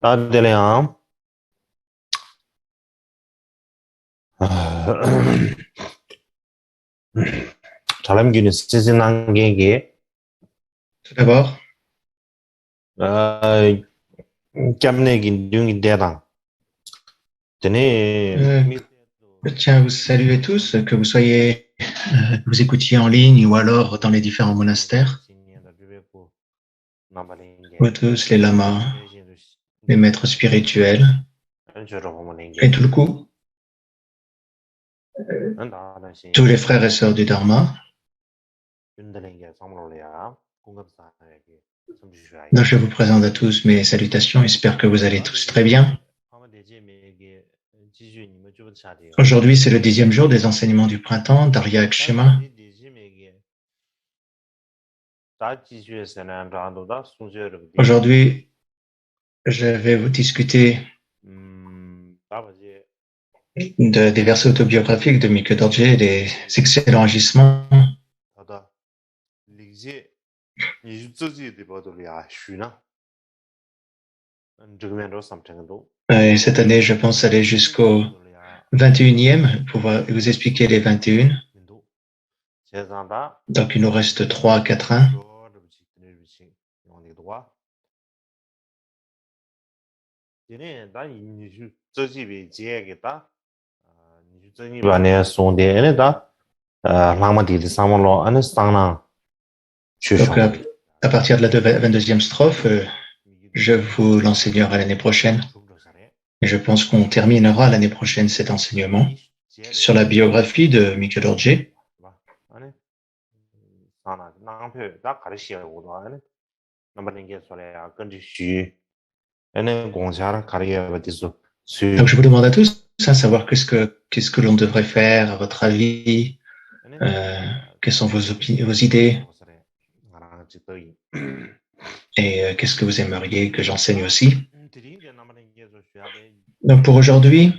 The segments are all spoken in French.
따들이야. 잘남기는 시즌한 게 Tout d'abord, 깜내긴 둥이 대랑. 전에 euh, je tiens à vous saluer tous, que vous soyez, que vous écoutiez en ligne ou alors dans les différents monastères. Vous tous, les lamas, les maîtres spirituels et tout le coup, tous les frères et sœurs du Dharma. Donc, je vous présente à tous mes salutations. J'espère que vous allez tous très bien. Aujourd'hui, c'est le 10e jour des enseignements du printemps d'Arya Akshema. Aujourd'hui, je vais vous discuter des versets autobiographiques de Mikhail Dorje et des excellents agissements. Et cette année, je pense aller jusqu'au 21e pour vous expliquer les 21. Donc, il nous reste 3 à 4 ans. Donc, à partir de la 22e strophe, je vous l'enseignerai l'année prochaine. Et je pense qu'on terminera l'année prochaine cet enseignement sur la biographie de Mikhail Dorje. Donc, je vous demande à tous savoir qu'est-ce que l'on devrait faire, à votre avis, quelles sont vos idées et qu'est-ce que vous aimeriez que j'enseigne aussi. Donc, pour aujourd'hui,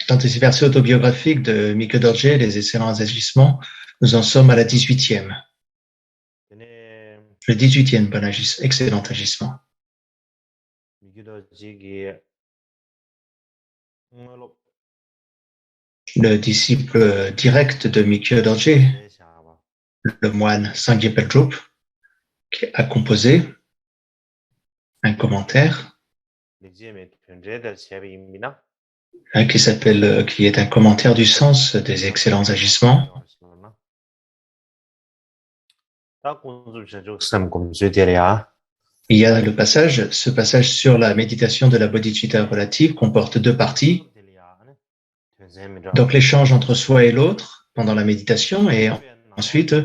dans ces versets autobiographiques de Mikhail Dorje, les excellents agissements, nous en sommes à la 18e. Le 18e excellent agissement. Le disciple direct de Mikhail Dorje, le moine Sangye Peltrup, qui a composé un commentaire qui est un commentaire du sens des excellents agissements. Il y a ce passage sur la méditation de la bodhicitta relative comporte 2 parties. Donc l'échange entre soi et l'autre pendant la méditation et ensuite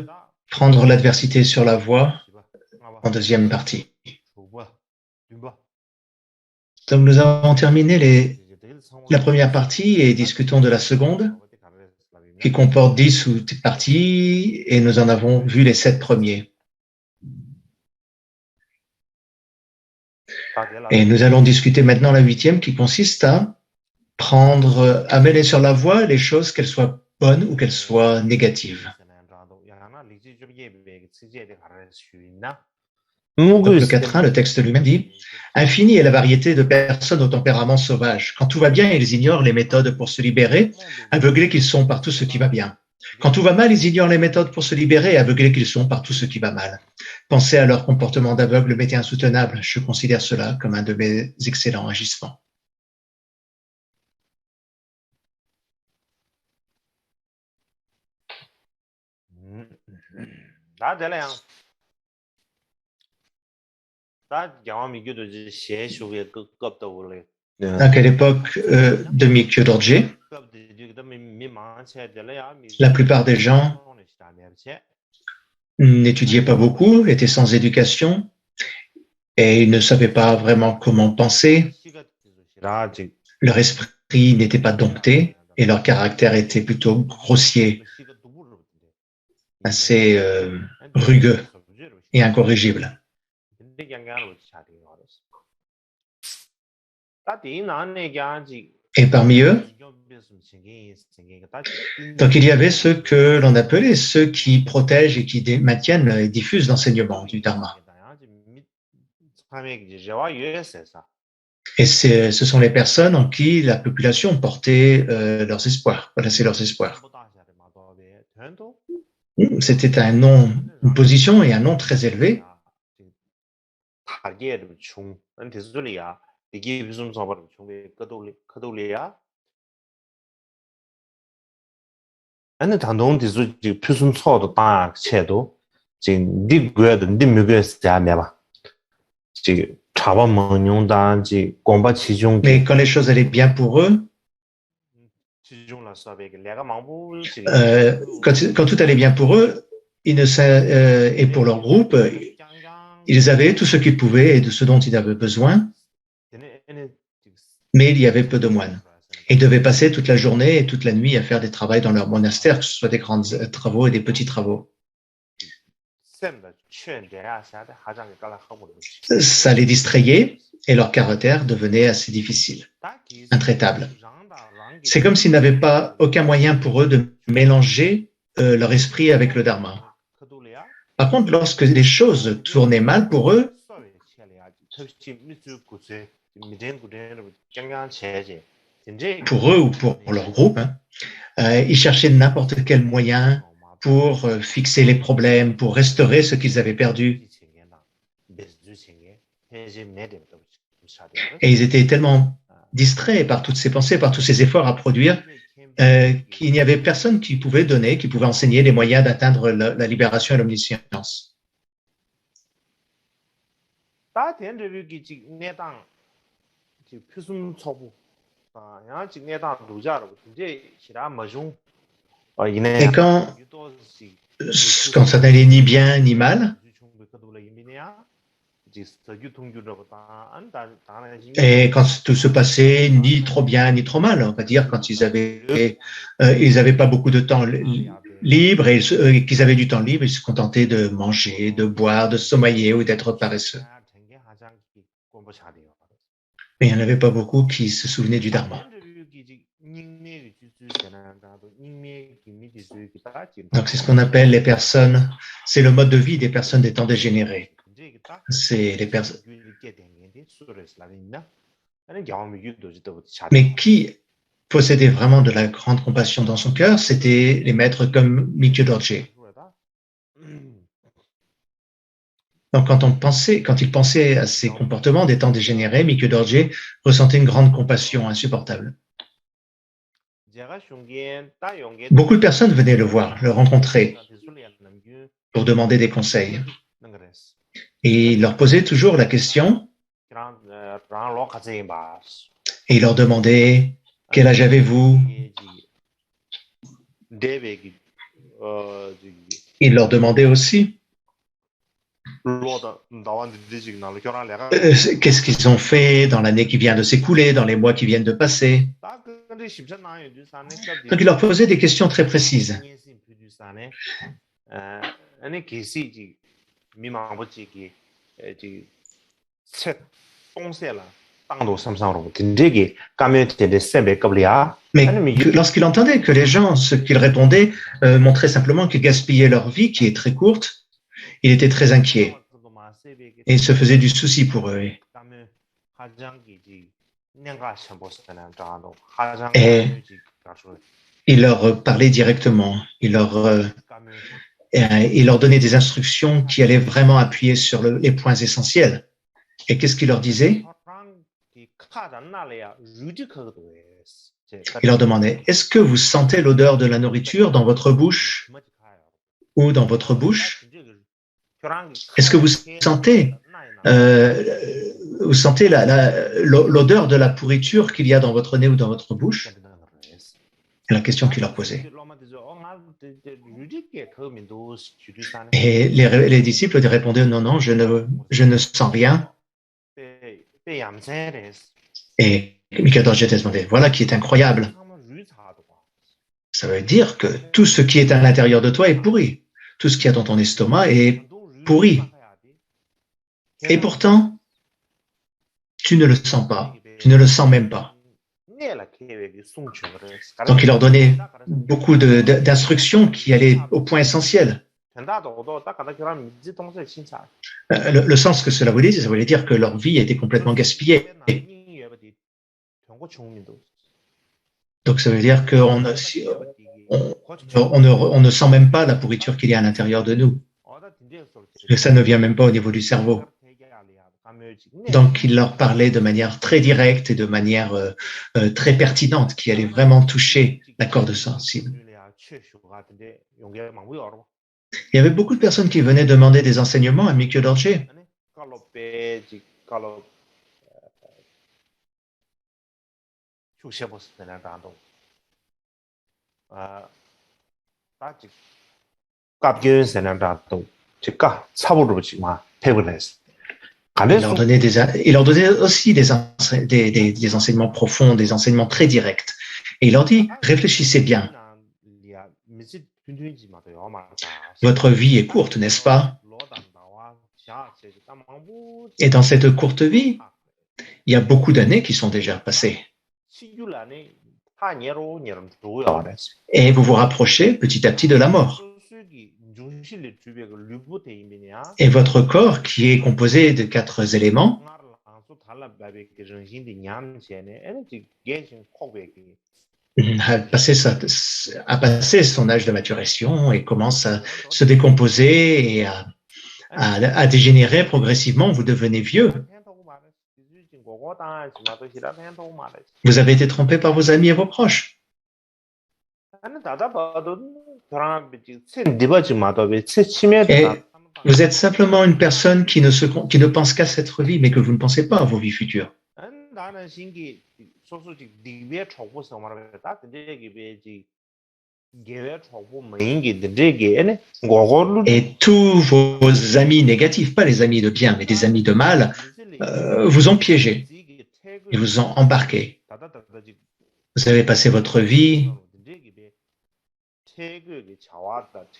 prendre l'adversité sur la voie en deuxième partie. Donc nous avons terminé la première partie et discutons de la seconde qui comporte 10 sous-parties et nous en avons vu les 7 premiers. Et nous allons discuter maintenant la 8e qui consiste à mener sur la voie les choses, qu'elles soient bonnes ou qu'elles soient négatives. Donc le 4.1, le texte lui-même dit « Infinie est la variété de personnes au tempérament sauvage. Quand tout va bien, ils ignorent les méthodes pour se libérer, aveuglés qu'ils sont par tout ce qui va bien. Quand tout va mal, ils ignorent les méthodes pour se libérer, aveuglés qu'ils sont par tout ce qui va mal. Pensez à leur comportement d'aveugle mais insoutenable. Je considère cela comme un de mes excellents agissements. » À quelle époque de Mikhail Dorje, la plupart des gens n'étudiaient pas beaucoup, étaient sans éducation et ils ne savaient pas vraiment comment penser. Leur esprit n'était pas dompté et leur caractère était plutôt grossier, assez rugueux et incorrigible. Et parmi eux, donc il y avait ceux que l'on appelait ceux qui protègent et qui maintiennent et diffusent l'enseignement du Dharma. Et ce sont les personnes en qui la population portait leurs espoirs, placait leurs espoirs. C'était un nom, une position et un nom très élevé. 아니 단동디서 지금 표순서도 딱 채도 지금 네 거에도 네 미국에서 대하면 지금 자본문용단 지 공부 지중 Mais quand les choses allaient bien pour eux, quand tout allait bien pour eux, et pour leur groupe, ils avaient tout ce qu'ils pouvaient et de ce dont ils avaient besoin, mais il y avait peu de moines. Ils devaient passer toute la journée et toute la nuit à faire des travaux dans leur monastère, que ce soit des grands travaux et des petits travaux. Ça les distrayait et leur caractère devenait assez difficile, intraitable. C'est comme s'ils n'avaient pas aucun moyen pour eux de mélanger leur esprit avec le dharma. Par contre, lorsque les choses tournaient mal pour eux, ou pour leur groupe, ils cherchaient n'importe quel moyen pour fixer les problèmes, pour restaurer ce qu'ils avaient perdu. Et ils étaient tellement distraits par toutes ces pensées, par tous ces efforts à produire, qu'il n'y avait personne qui pouvait donner, qui pouvait enseigner les moyens d'atteindre la libération et l'omniscience. Et quand ça n'allait ni bien ni mal, et quand tout se passait ni trop bien ni trop mal, on va dire, quand ils avaient pas beaucoup de temps libre et qu'ils avaient du temps libre, ils se contentaient de manger, de boire, de sommeiller ou d'être paresseux. Mais il n'y en avait pas beaucoup qui se souvenaient du dharma. Donc c'est ce qu'on appelle les personnes, c'est le mode de vie des personnes des temps dégénérés. C'est les personnes. Mais qui possédait vraiment de la grande compassion dans son cœur, c'était les maîtres comme Mikyo Dorje. Donc quand il pensait à ces comportements des temps dégénérés, Mikyo Dorje ressentait une grande compassion insupportable. Beaucoup de personnes venaient le voir, le rencontrer, pour demander des conseils. Et il leur posait toujours la question, et il leur demandait « Quel âge avez-vous » Il leur demandait aussi qu'est-ce qu'ils ont fait dans l'année qui vient de s'écouler, dans les mois qui viennent de passer. Donc il leur posait des questions très précises. Mais lorsqu'il entendait que les gens, ce qu'ils répondaient, montraient simplement qu'ils gaspillaient leur vie, qui est très courte, il était très inquiet. Et il se faisait du souci pour eux. Et il leur parlait directement. Il leur donnait des instructions qui allaient vraiment appuyer sur les points essentiels. Et qu'est-ce qu'il leur disait? Il leur demandait, est-ce que vous sentez l'odeur de la nourriture dans votre bouche ou dans votre bouche? Est-ce que vous sentez l'odeur de la pourriture qu'il y a dans votre nez ou dans votre bouche? C'est la question qu'il leur posait. Et les disciples lui répondaient, non, je ne sens rien. Et Mikyo Dorje demandait, voilà qui est incroyable. Ça veut dire que tout ce qui est à l'intérieur de toi est pourri. Tout ce qu'il y a dans ton estomac est pourri. Et pourtant, tu ne le sens pas. Tu ne le sens même pas. Donc il leur donnait beaucoup d'instructions qui allaient au point essentiel. Le sens que cela voulait dire, ça voulait dire que leur vie était complètement gaspillée. Donc ça veut dire on ne sent même pas la pourriture qu'il y a à l'intérieur de nous. Que ça ne vient même pas au niveau du cerveau. Donc il leur parlait de manière très directe et de manière très pertinente, qui allait vraiment toucher la corde sensible. Il y avait beaucoup de personnes qui venaient demander des enseignements à Mikyo Dorje. Il leur donnait aussi des enseignements profonds, des enseignements très directs. Et il leur dit, réfléchissez bien. Votre vie est courte, n'est-ce pas? Et dans cette courte vie, il y a beaucoup d'années qui sont déjà passées. Et vous vous rapprochez petit à petit de la mort. Et votre corps, qui est composé de 4 éléments, a passé son âge de maturation et commence à se décomposer et à dégénérer progressivement. Vous devenez vieux. Vous avez été trompé par vos amis et vos proches. Et vous êtes simplement une personne qui ne pense qu'à cette vie, mais que vous ne pensez pas à vos vies futures. Et tous vos amis négatifs, pas les amis de bien, mais des amis de mal, vous ont piégé et vous ont embarqué. Vous avez passé votre vie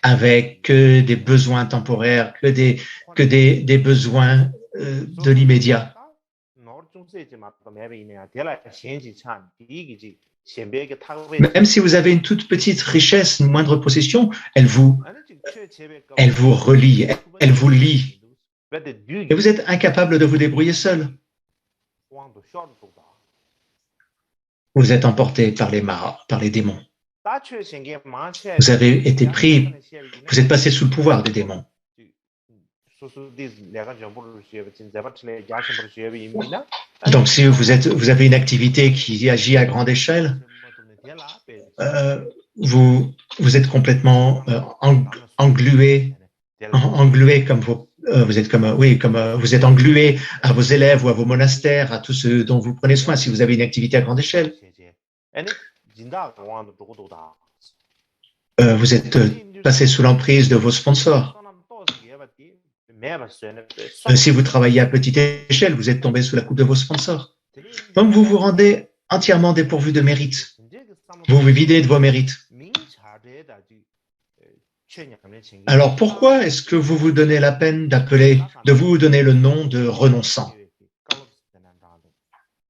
avec des besoins temporaires, que des besoins de l'immédiat. Même si vous avez une toute petite richesse, une moindre possession, elle vous relie, elle vous lie. Et vous êtes incapable de vous débrouiller seul. Vous êtes emporté par les démons. Vous avez été pris, vous êtes passé sous le pouvoir des démons. Donc si vous avez une activité qui agit à grande échelle, vous êtes complètement englué comme vous êtes vous êtes englué à vos élèves ou à vos monastères, à tous ceux dont vous prenez soin si vous avez une activité à grande échelle. Vous êtes passé sous l'emprise de vos sponsors. Si vous travaillez à petite échelle, vous êtes tombé sous la coupe de vos sponsors. Donc vous vous rendez entièrement dépourvu de mérite. Vous vous videz de vos mérites. Alors pourquoi est-ce que vous vous donnez la peine de vous donner le nom de renonçant?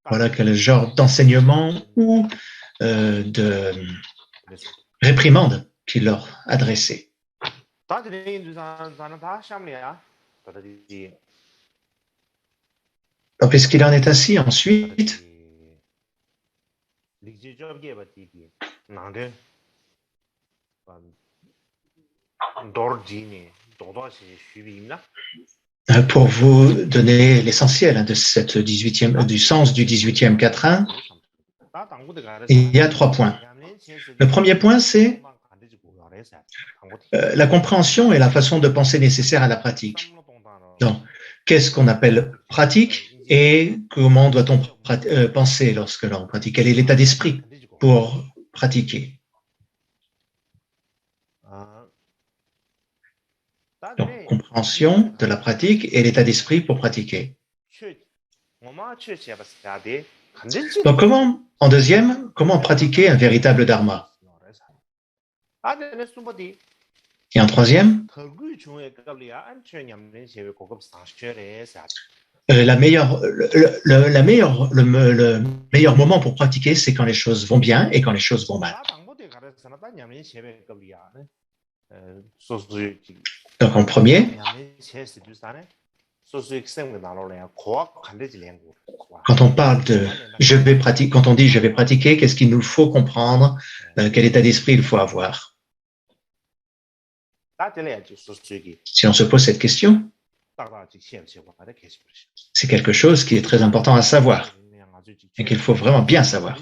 Voilà quel genre d'enseignement ou de réprimande qu'il leur adressait. Donc, est-ce qu'il en est ainsi ensuite? Pour vous donner l'essentiel de du sens du 18e quatrain, il y a 3 points. Le premier point, c'est la compréhension et la façon de penser nécessaire à la pratique. Donc, qu'est-ce qu'on appelle pratique et comment doit-on penser lorsque l'on pratique? Quel est l'état d'esprit pour pratiquer? Donc, compréhension de la pratique et l'état d'esprit pour pratiquer. Donc, en deuxième, comment pratiquer un véritable dharma? Et en troisième, le meilleur moment pour pratiquer, c'est quand les choses vont bien et quand les choses vont mal. Donc en premier, quand on parle de je vais pratiquer, quand on dit je vais pratiquer, qu'est-ce qu'il nous faut comprendre, quel état d'esprit il faut avoir? Si on se pose cette question, c'est quelque chose qui est très important à savoir et qu'il faut vraiment bien savoir.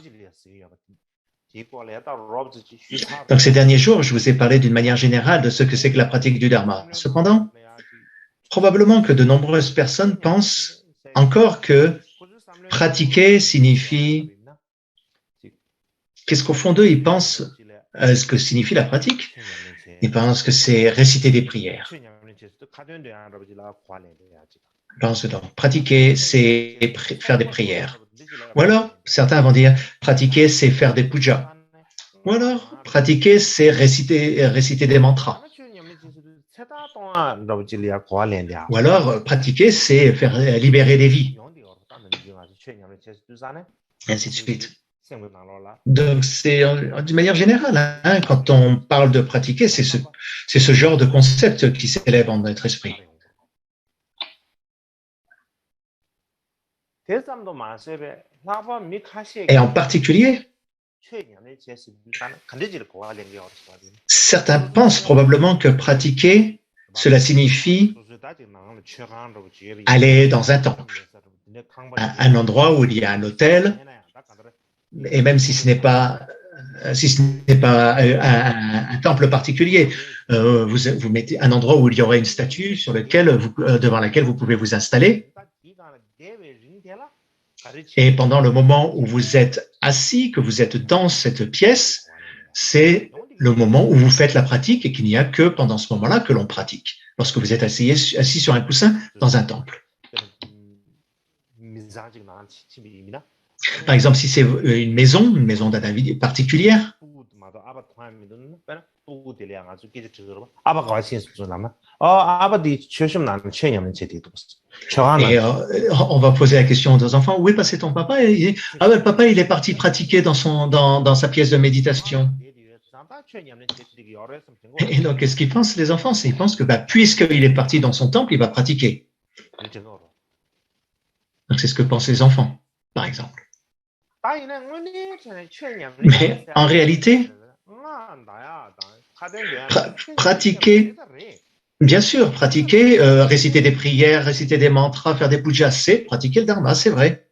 Donc ces derniers jours, je vous ai parlé d'une manière générale de ce que c'est que la pratique du Dharma. Cependant, probablement que de nombreuses personnes pensent encore que pratiquer signifie, qu'est-ce qu'au fond d'eux, ils pensent ce que signifie la pratique? Ils pensent que c'est réciter des prières. Ils pensent que donc, pratiquer, c'est faire des prières. Ou alors, certains vont dire, pratiquer, c'est faire des pujas. Ou alors, pratiquer, c'est réciter des mantras. Ou alors, pratiquer, c'est faire libérer des vies. Et ainsi de suite. Donc, c'est d'une manière générale, hein, quand on parle de pratiquer, c'est ce genre de concept qui s'élève en notre esprit. Et en particulier, certains pensent probablement que pratiquer, cela signifie aller dans un temple, un endroit où il y a un autel, et même si ce n'est pas un temple particulier, vous mettez un endroit où il y aurait une statue sur devant laquelle vous pouvez vous installer. Et pendant le moment où vous êtes assis, que vous êtes dans cette pièce, c'est le moment où vous faites la pratique et qu'il n'y a que pendant ce moment-là que l'on pratique, lorsque vous êtes assis sur un coussin dans un temple. Par exemple, si c'est une maison d'un individu particulière, et on va poser la question aux enfants, où est passé ton papa? Et il dit, ah ben, le papa, il est parti pratiquer dans sa pièce de méditation. Et donc, qu'est-ce qu'ils pensent, les enfants? Ils pensent que puisqu'il est parti dans son temple, il va pratiquer. Donc, c'est ce que pensent les enfants, par exemple. Mais en réalité, pratiquer, bien sûr, pratiquer, réciter des prières, réciter des mantras, faire des pujas, c'est pratiquer le dharma, c'est vrai.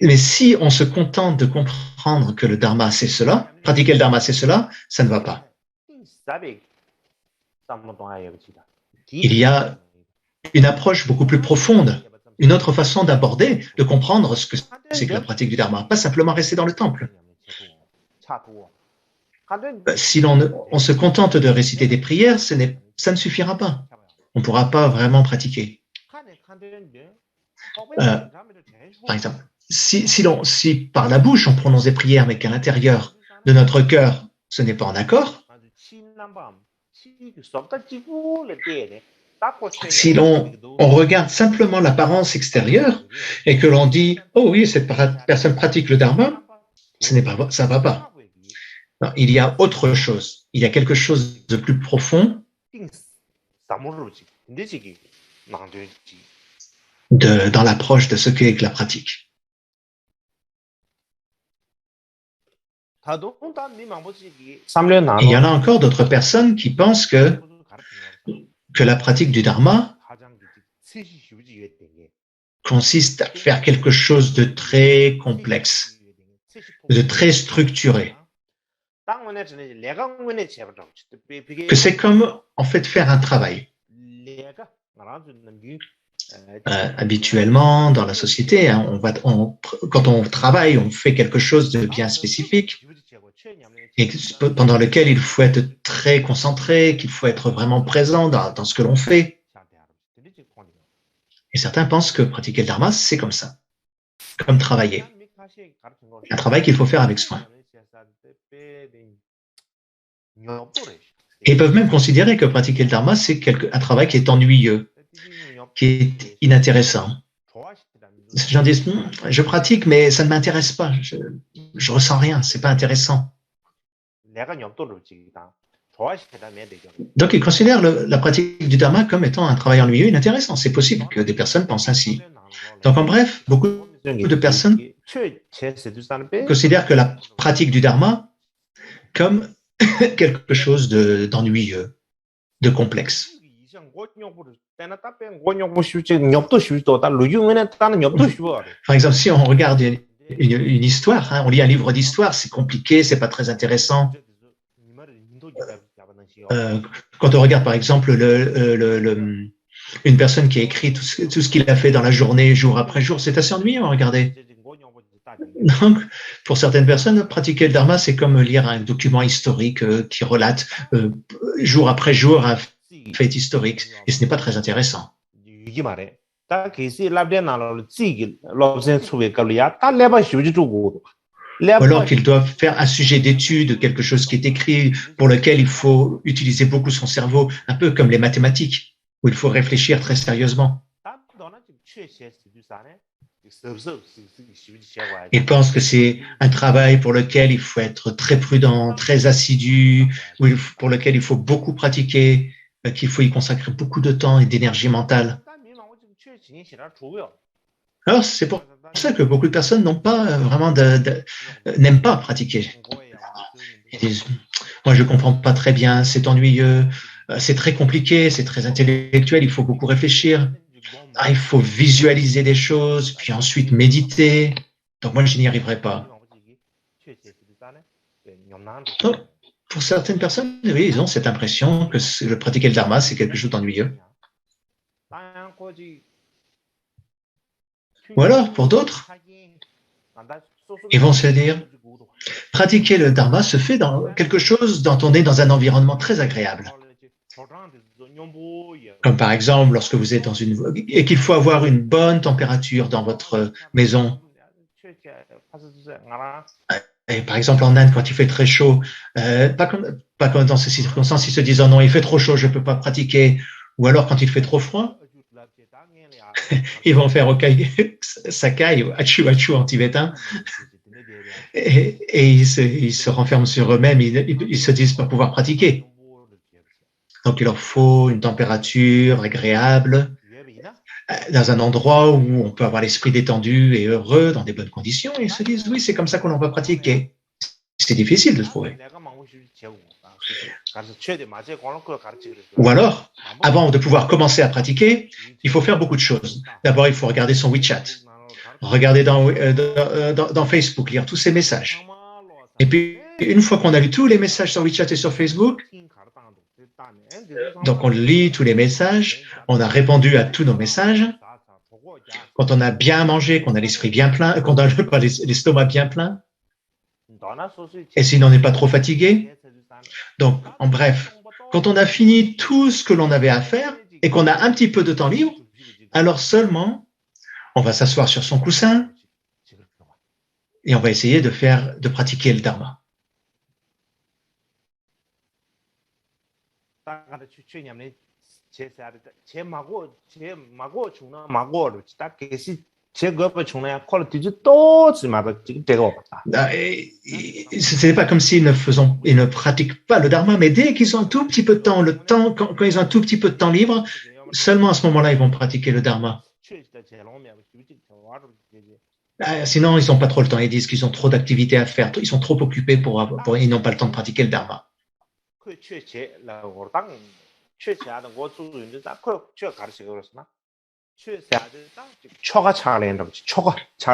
Mais si on se contente de comprendre que le dharma c'est cela, pratiquer le dharma c'est cela, ça ne va pas. Il y a une approche beaucoup plus profonde, une autre façon d'aborder, de comprendre ce que c'est que la pratique du dharma, pas simplement rester dans le temple. Si on se contente de réciter des prières, ça ne suffira pas. On ne pourra pas vraiment pratiquer. Par exemple, si par la bouche on prononce des prières, mais qu'à l'intérieur de notre cœur, ce n'est pas en accord, si on regarde simplement l'apparence extérieure et que l'on dit « Oh oui, cette personne pratique le dharma », ça ne va pas. Non, il y a autre chose. Il y a quelque chose de plus profond dans l'approche de ce qu'est la pratique. Et il y en a encore d'autres personnes qui pensent que la pratique du dharma consiste à faire quelque chose de très complexe, de très structuré. Que c'est comme, en fait, faire un travail. Habituellement, dans la société, hein, quand on travaille, on fait quelque chose de bien spécifique et pendant lequel il faut être très concentré, qu'il faut être vraiment présent dans ce que l'on fait. Et certains pensent que pratiquer le dharma, c'est comme ça, comme travailler. Un travail qu'il faut faire avec soin. Et ils peuvent même considérer que pratiquer le dharma, c'est un travail qui est ennuyeux, qui est inintéressant. Les gens disent, je pratique, mais ça ne m'intéresse pas, je ressens rien, c'est pas intéressant. Donc, il considère la pratique du dharma comme étant un travail ennuyeux et inintéressant. C'est possible que des personnes pensent ainsi. Donc, en bref, beaucoup de personnes considèrent que la pratique du dharma comme quelque chose d'ennuyeux, de complexe. Par exemple, si on regarde une histoire, hein, on lit un livre d'histoire, c'est compliqué, c'est pas très intéressant. Quand on regarde par exemple une personne qui a écrit tout ce qu'il a fait dans la journée, jour après jour, c'est assez ennuyeux à regarder. Donc, pour certaines personnes, pratiquer le dharma, c'est comme lire un document historique qui relate jour après jour un fait historique, et ce n'est pas très intéressant. Ou alors qu'ils doivent faire un sujet d'étude, quelque chose qui est écrit, pour lequel il faut utiliser beaucoup son cerveau, un peu comme les mathématiques, où il faut réfléchir très sérieusement. Ils pensent que c'est un travail pour lequel il faut être très prudent, très assidu, pour lequel il faut beaucoup pratiquer, qu'il faut y consacrer beaucoup de temps et d'énergie mentale. Alors, c'est pour ça que beaucoup de personnes n'ont pas vraiment n'aiment pas pratiquer. Ils disent, moi, je comprends pas très bien, c'est ennuyeux, c'est très compliqué, c'est très intellectuel, il faut beaucoup réfléchir. Ah, il faut visualiser des choses, puis ensuite méditer. Donc moi, je n'y arriverai pas. Donc, pour certaines personnes, oui, ils ont cette impression que pratiquer le dharma, c'est quelque chose d'ennuyeux. Ou alors, pour d'autres, ils vont se dire, pratiquer le dharma se fait dans quelque chose dont on est dans un environnement très agréable. Comme par exemple, lorsque vous êtes dans et qu'il faut avoir une bonne température dans votre maison. Et par exemple, en Inde, quand il fait très chaud, pas comme dans ces circonstances, ils se disent, oh non, il fait trop chaud, je ne peux pas pratiquer. Ou alors, quand il fait trop froid, ils vont faire Sakai, Achu Achu en tibétain, et ils se renferment sur eux-mêmes, ils se disent pas pouvoir pratiquer. Donc, il leur faut une température agréable, dans un endroit où on peut avoir l'esprit détendu et heureux, dans des bonnes conditions, et ils se disent, oui, c'est comme ça qu'on va pratiquer. C'est difficile de trouver. Ou alors, avant de pouvoir commencer à pratiquer, il faut faire beaucoup de choses. D'abord, il faut regarder son WeChat, regarder dans Facebook, lire tous ses messages. Et puis, une fois qu'on a lu tous les messages sur WeChat et sur Facebook, donc on lit tous les messages, on a répondu à tous nos messages. Quand on a bien mangé, qu'on a l'esprit bien plein, qu'on a l'estomac bien plein, et si on n'est pas trop fatigué. Donc, en bref, quand on a fini tout ce que l'on avait à faire et qu'on a un petit peu de temps libre, alors seulement on va s'asseoir sur son coussin et on va essayer de pratiquer le dharma. Ce n'est pas comme s'ils ne pratiquent pas le dharma, mais dès qu'ils ont un tout petit peu de temps, quand ils ont un tout petit peu de temps libre, seulement à ce moment-là, ils vont pratiquer le dharma. Sinon, ils n'ont pas trop le temps. Ils disent qu'ils ont trop d'activités à faire. Ils sont trop occupés ils n'ont pas le temps de pratiquer le dharma.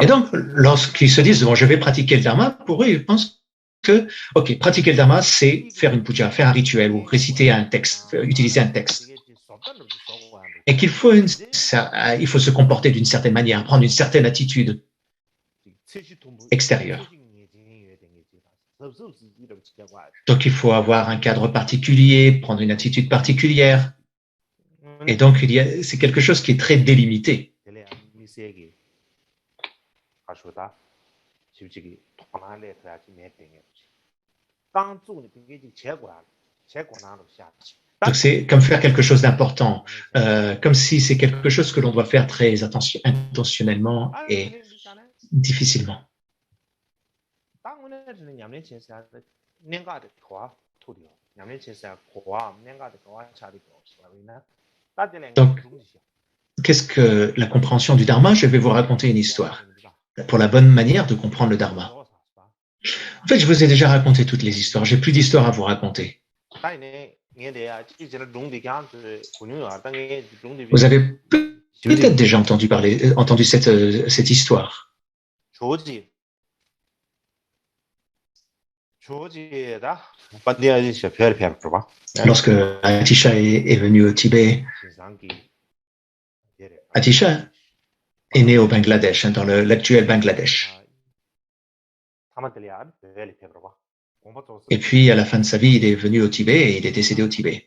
Et donc, lorsqu'ils se disent, bon, je vais pratiquer le dharma, pour eux, ils pensent que, ok, pratiquer le dharma, c'est faire une puja, faire un rituel ou réciter un texte, utiliser un texte. Et qu'il faut, il faut se comporter d'une certaine manière, prendre une certaine attitude extérieure. Donc, il faut avoir un cadre particulier, prendre une attitude particulière. Et donc, c'est quelque chose qui est très délimité. Donc, c'est comme faire quelque chose d'important, comme si c'est quelque chose que l'on doit faire très intentionnellement et difficilement. Donc, qu'est-ce que la compréhension du Dharma? Je vais vous raconter une histoire pour la bonne manière de comprendre le Dharma. En fait, je vous ai déjà raconté toutes les histoires. J'ai plus d'histoires à vous raconter. Vous avez peut-être déjà entendu cette histoire. Lorsque Atisha est venu au Tibet, Atisha est né au Bangladesh, dans l'actuel Bangladesh. Et puis, à la fin de sa vie, il est venu au Tibet et il est décédé au Tibet.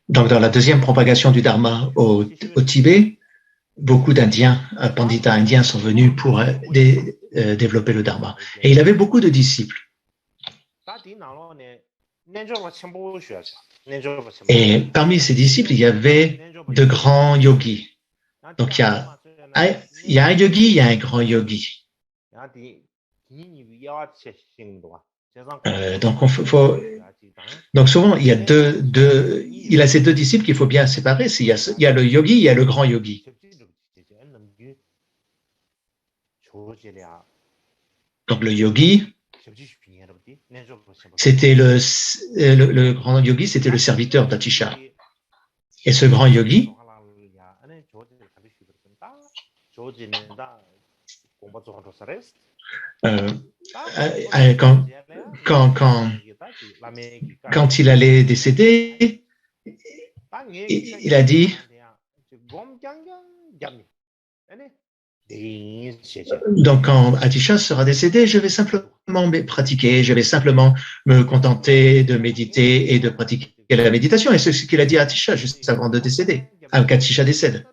Donc, dans la deuxième propagation du Dharma au Tibet, beaucoup d'Indiens, pandita indiens sont venus pour développer le Dharma. Et il avait beaucoup de disciples. Et parmi ces disciples, il y avait de grands yogis. Donc, il y a un yogi, il y a un grand yogi. Donc souvent, il a ces deux disciples qu'il faut bien séparer. Il y a le yogi, il y a le grand yogi. Donc le yogi, c'était le grand yogi, c'était le serviteur d'Atisha. Et ce grand yogi, quand il allait décéder, il a dit, donc quand Atisha sera décédé, je vais simplement pratiquer, je vais simplement me contenter de méditer et de pratiquer la méditation. Et c'est ce qu'il a dit à Atisha juste avant de décéder, avant qu'Atisha décède.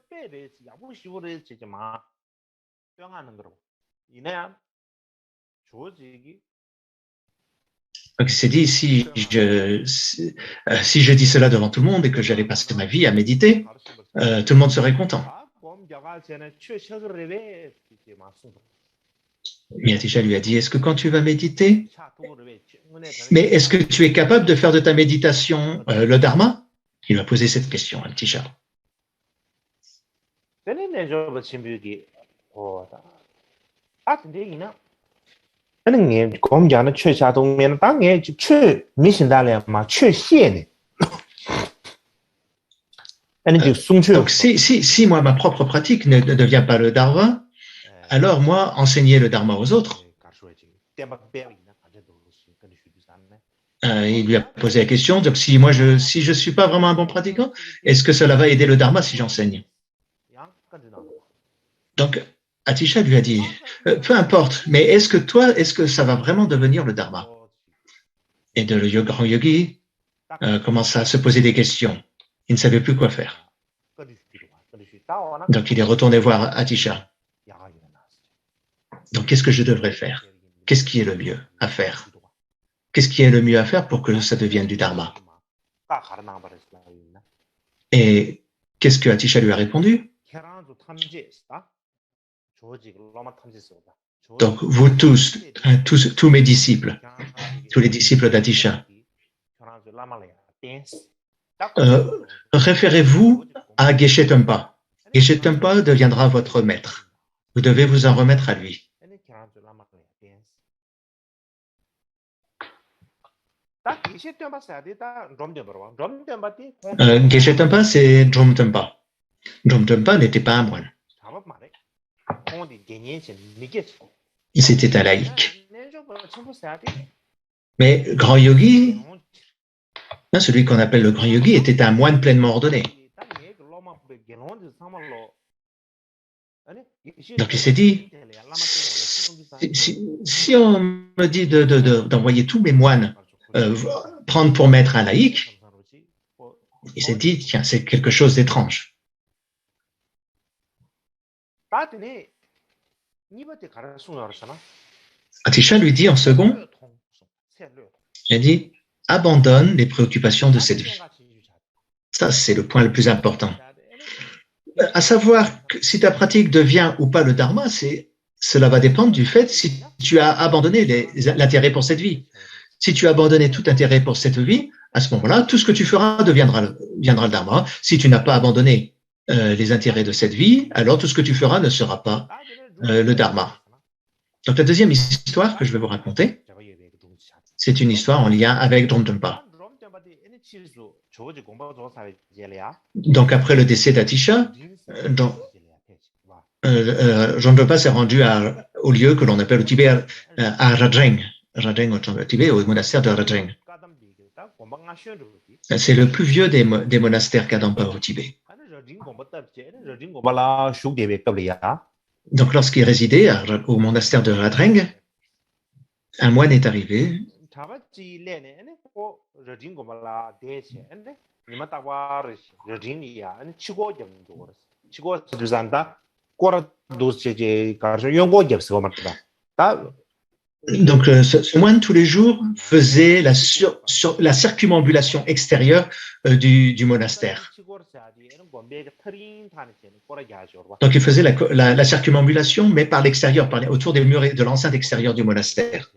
Donc il s'est dit, si je dis cela devant tout le monde et que j'allais passer ma vie à méditer, tout le monde serait content. Mais Atisha lui a dit, est-ce que quand tu vas méditer, mais est-ce que tu es capable de faire de ta méditation le Dharma? Il m'a posé cette question, Atisha. Donc si moi, ma propre pratique ne devient pas le Dharma, alors moi, enseigner le Dharma aux autres. Il lui a posé la question, donc si je suis pas vraiment un bon pratiquant, est-ce que cela va aider le Dharma si j'enseigne? Donc, Atisha lui a dit, peu importe, mais est-ce que ça va vraiment devenir le Dharma? Et le grand yogi commence à se poser des questions. Il ne savait plus quoi faire. Donc, il est retourné voir Atisha. Donc, qu'est-ce que je devrais faire? Qu'est-ce qui est le mieux à faire? Qu'est-ce qui est le mieux à faire pour que ça devienne du Dharma? Et qu'est-ce que Atisha lui a répondu? Donc, vous tous mes disciples, tous les disciples d'Atisha, référez-vous à Geshe Tengpa. Geshe Tengpa deviendra votre maître. Vous devez vous en remettre à lui. Geshe Tengpa, c'est Drom Tengpa. Drom Tengpa n'était pas un moine. C'était un laïc. Mais grand yogi, celui qu'on appelle le grand yogi, était un moine pleinement ordonné. Donc il s'est dit, si on me dit d'envoyer tous mes moines prendre pour maître un laïc, il s'est dit, tiens, c'est quelque chose d'étrange. Atisha lui dit en second, il a dit, abandonne les préoccupations de cette vie. Ça, c'est le point le plus important. À savoir que si ta pratique devient ou pas le Dharma, c'est cela va dépendre du fait si tu as abandonné l'intérêt pour cette vie. Si tu as abandonné tout intérêt pour cette vie, à ce moment-là, tout ce que tu feras viendra le dharma. Si tu n'as pas abandonné les intérêts de cette vie, alors tout ce que tu feras ne sera pas le dharma. Donc la deuxième histoire que je vais vous raconter, c'est une histoire en lien avec Dromtempa. Donc après le décès d'Atisha, Dromtempa s'est rendu au lieu que l'on appelle au Tibet à Rajeng. Rajeng au Tibet, au monastère de Rajeng. C'est le plus vieux des monastères Kadampa au Tibet. Donc lorsqu'il résidait au monastère de Rajeng, un moine est arrivé. Donc ce moine tous les jours faisait la circumambulation extérieure du monastère. Donc il faisait la circumambulation, mais par l'extérieur, autour des murs de l'enceinte extérieure du monastère.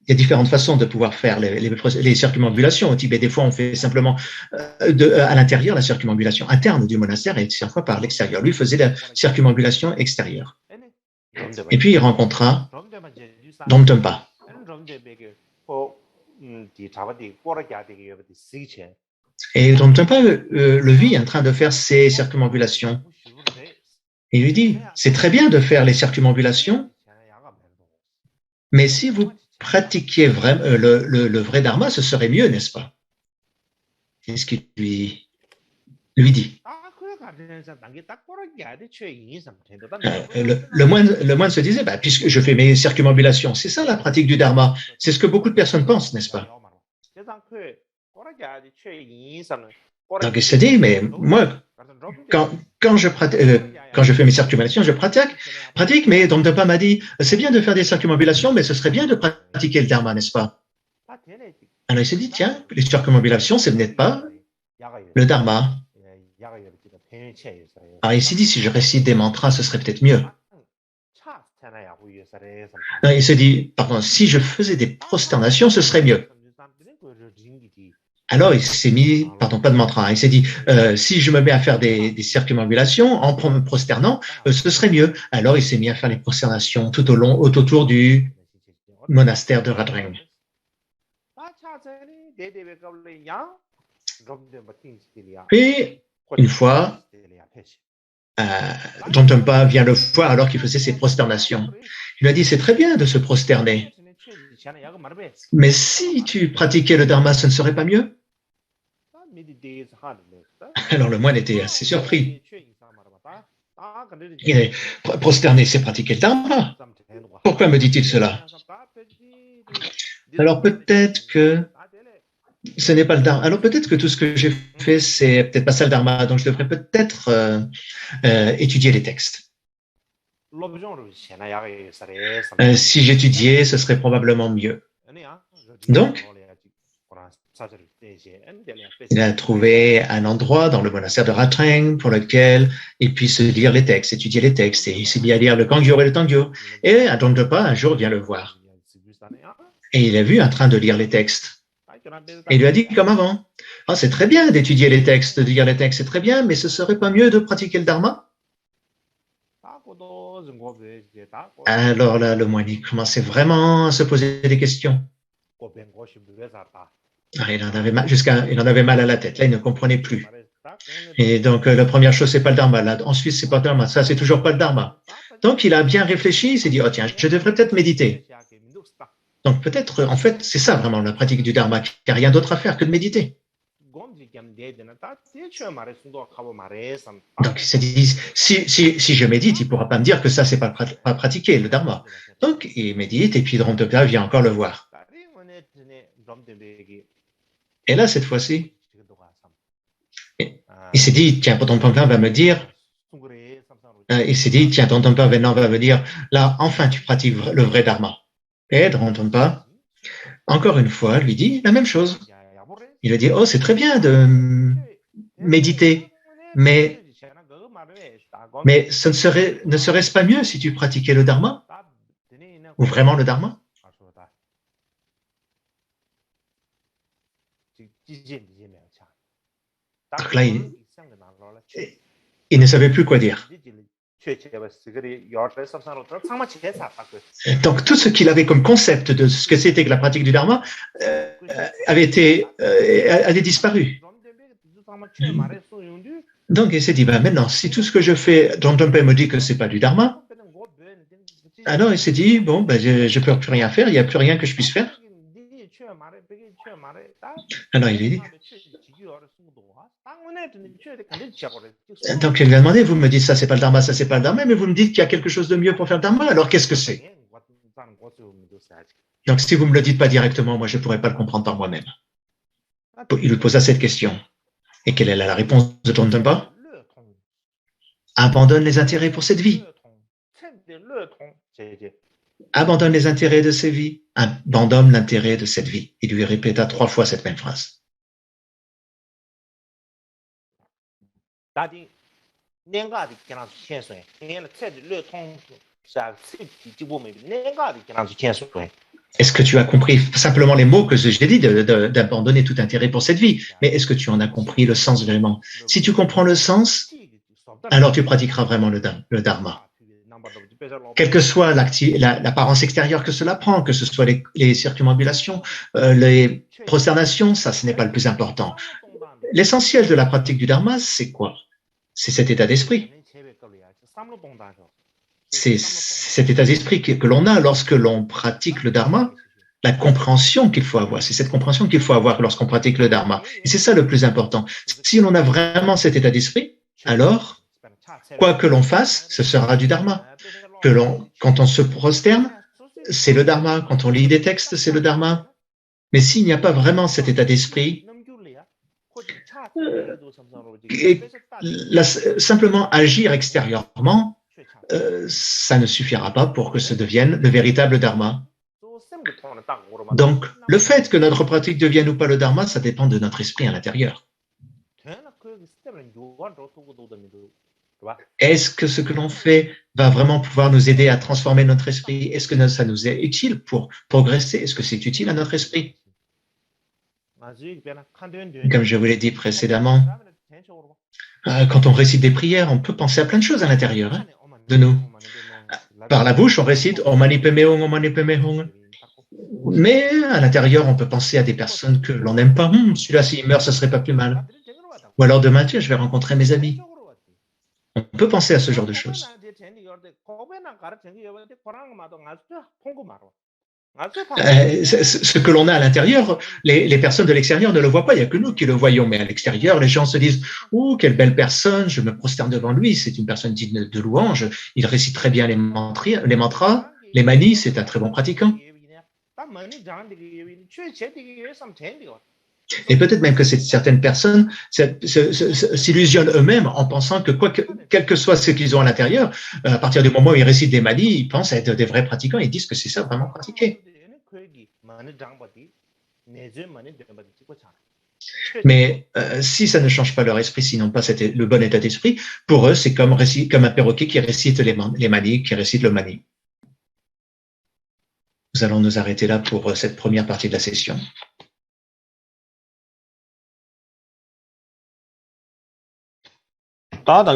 Il y a différentes façons de pouvoir faire les circumambulations. Au Tibet, des fois, on fait simplement à l'intérieur la circumambulation interne du monastère et certaines fois par l'extérieur. Lui faisait la circumambulation extérieure. Et puis il rencontra Dromtempa. Et Dromtempa le vit en train de faire ses circumambulations. Et il lui dit, c'est très bien de faire les circumambulations, mais si vous pratiquiez vraiment le vrai dharma, ce serait mieux, n'est-ce pas? C'est ce qu'il lui dit. Le moine se disait, puisque je fais mes circumambulations, c'est ça la pratique du dharma. C'est ce que beaucoup de personnes pensent, n'est-ce pas? Donc il se dit, mais moi, quand je fais mes circumambulations, je pratique, mais Dromtempa m'a dit, c'est bien de faire des circumambulations, mais ce serait bien de pratiquer le dharma, n'est-ce pas? Alors il s'est dit, tiens, les circumambulations, ce n'est pas le dharma. Alors il s'est dit, si je récite des mantras, ce serait peut-être mieux. Non, il s'est dit, pardon, si je faisais des prosternations, ce serait mieux. Alors il s'est mis, pardon, pas de mantra, il s'est dit, si je me mets à faire des circumambulations en me prosternant, ce serait mieux. Alors il s'est mis à faire les prosternations tout autour du monastère de Rajeng. Puis, une fois, Dromtempa vient le voir alors qu'il faisait ses prosternations. Il lui a dit, c'est très bien de se prosterner. Mais si tu pratiquais le dharma, ce ne serait pas mieux? Alors le moine était assez surpris. Il est prosterné, c'est pratiquer le dharma. Pourquoi me dit-il cela? Alors peut-être que ce n'est pas le dharma. Alors peut-être que tout ce que j'ai fait, c'est peut-être pas ça le dharma. Donc je devrais peut-être étudier les textes. Si j'étudiais, ce serait probablement mieux. Donc, il a trouvé un endroit dans le monastère de Rajeng pour lequel il puisse lire les textes, étudier les textes. Et il s'est mis à lire le Kangyur et le Tangyur. Et Dromtempa, un jour, vient le voir. Et il a vu en train de lire les textes. Et il lui a dit comme avant, oh, c'est très bien d'étudier les textes, de lire les textes, c'est très bien, mais ce serait pas mieux de pratiquer le dharma? Alors là, le moine, il commençait vraiment à se poser des questions. Il en avait mal à la tête. Là, il ne comprenait plus. Et donc, la première chose, c'est pas le dharma. Là, ensuite, c'est pas le dharma. Ça, c'est toujours pas le dharma. Donc, il a bien réfléchi. Il s'est dit, oh tiens, je devrais peut-être méditer. Donc, peut-être, en fait, c'est ça vraiment la pratique du dharma. Il n'y a rien d'autre à faire que de méditer. Donc, il s'est dit, si je médite, il ne pourra pas me dire que ça, c'est pas pratiquer le dharma. Donc, il médite et puis Dromtempa vient encore le voir. Et là, cette fois-ci, il s'est dit, tiens, Dromtempa va me dire, il s'est dit, tiens, Dromtempa va me dire, là, enfin, tu pratiques le vrai dharma. Et Dromtempa, encore une fois, lui dit la même chose. Il lui dit, oh, c'est très bien de méditer, mais ce ne serait-ce pas mieux si tu pratiquais le dharma? ou vraiment le dharma? Donc là, il ne savait plus quoi dire. Donc tout ce qu'il avait comme concept de ce que c'était que la pratique du dharma avait disparu. Donc il s'est dit, ben maintenant, si tout ce que je fais, John Trump me dit que c'est pas du dharma, alors il s'est dit, bon, ben je peux plus rien faire, il n'y a plus rien que je puisse faire. Alors il dit, donc il lui a demandé, vous me dites ça c'est pas le dharma, ça c'est pas le dharma, mais vous me dites qu'il y a quelque chose de mieux pour faire le dharma, alors qu'est-ce que c'est? Donc si vous me le dites pas directement, moi je pourrais pas le comprendre par moi-même. Il lui posa cette question. Et quelle est la réponse de John Trump? Abandonne les intérêts pour cette vie. Abandonne les intérêts de cette vie. Abandonne l'intérêt de cette vie. Il lui répéta 3 fois cette même phrase. Est-ce que tu as compris simplement les mots que j'ai dit d'abandonner tout intérêt pour cette vie? Mais est-ce que tu en as compris le sens vraiment? Si tu comprends le sens, alors tu pratiqueras vraiment le dharma. Quelle que soit l'apparence extérieure que cela prend, que ce soit les circumambulations, les prosternations, ça, ce n'est pas le plus important. L'essentiel de la pratique du dharma, c'est quoi? C'est cet état d'esprit. C'est cet état d'esprit que l'on a lorsque l'on pratique le dharma, la compréhension qu'il faut avoir. C'est cette compréhension qu'il faut avoir lorsqu'on pratique le dharma. Et c'est ça le plus important. Si l'on a vraiment cet état d'esprit, alors, quoi que l'on fasse, ce sera du dharma. Quand on se prosterne, c'est le dharma. Quand on lit des textes, c'est le dharma. Mais s'il n'y a pas vraiment cet état d'esprit, simplement agir extérieurement, ça ne suffira pas pour que ça devienne le véritable dharma. Donc, le fait que notre pratique devienne ou pas le dharma, ça dépend de notre esprit à l'intérieur. Est-ce que ce que l'on fait va vraiment pouvoir nous aider à transformer notre esprit? Est-ce que ça nous est utile pour progresser? Est-ce que c'est utile à notre esprit? Comme je vous l'ai dit précédemment, quand on récite des prières, on peut penser à plein de choses à l'intérieur de nous. Par la bouche, on récite Om Mani Padme Hum, Om Mani Padme Hum. Mais à l'intérieur, on peut penser à des personnes que l'on n'aime pas. Celui-là, s'il meurt, ce serait pas plus mal. Ou alors demain, tiens, je vais rencontrer mes amis. On peut penser à ce genre de choses. Ce que l'on a à l'intérieur, les personnes de l'extérieur ne le voient pas, il n'y a que nous qui le voyons, mais à l'extérieur, les gens se disent « Oh, quelle belle personne, je me prosterne devant lui, c'est une personne digne de louange, il récite très bien les mantras, les manis, c'est un très bon pratiquant. » Et peut-être même que certaines personnes s'illusionnent eux-mêmes en pensant que quel que soit ce qu'ils ont à l'intérieur, à partir du moment où ils récitent des manis, ils pensent être des vrais pratiquants, ils disent que c'est ça vraiment pratiquer. Mais si ça ne change pas leur esprit, sinon pas le bon état d'esprit, pour eux, c'est comme un perroquet qui récite les manis, qui récite le mani. Nous allons nous arrêter là pour cette première partie de la session. Comme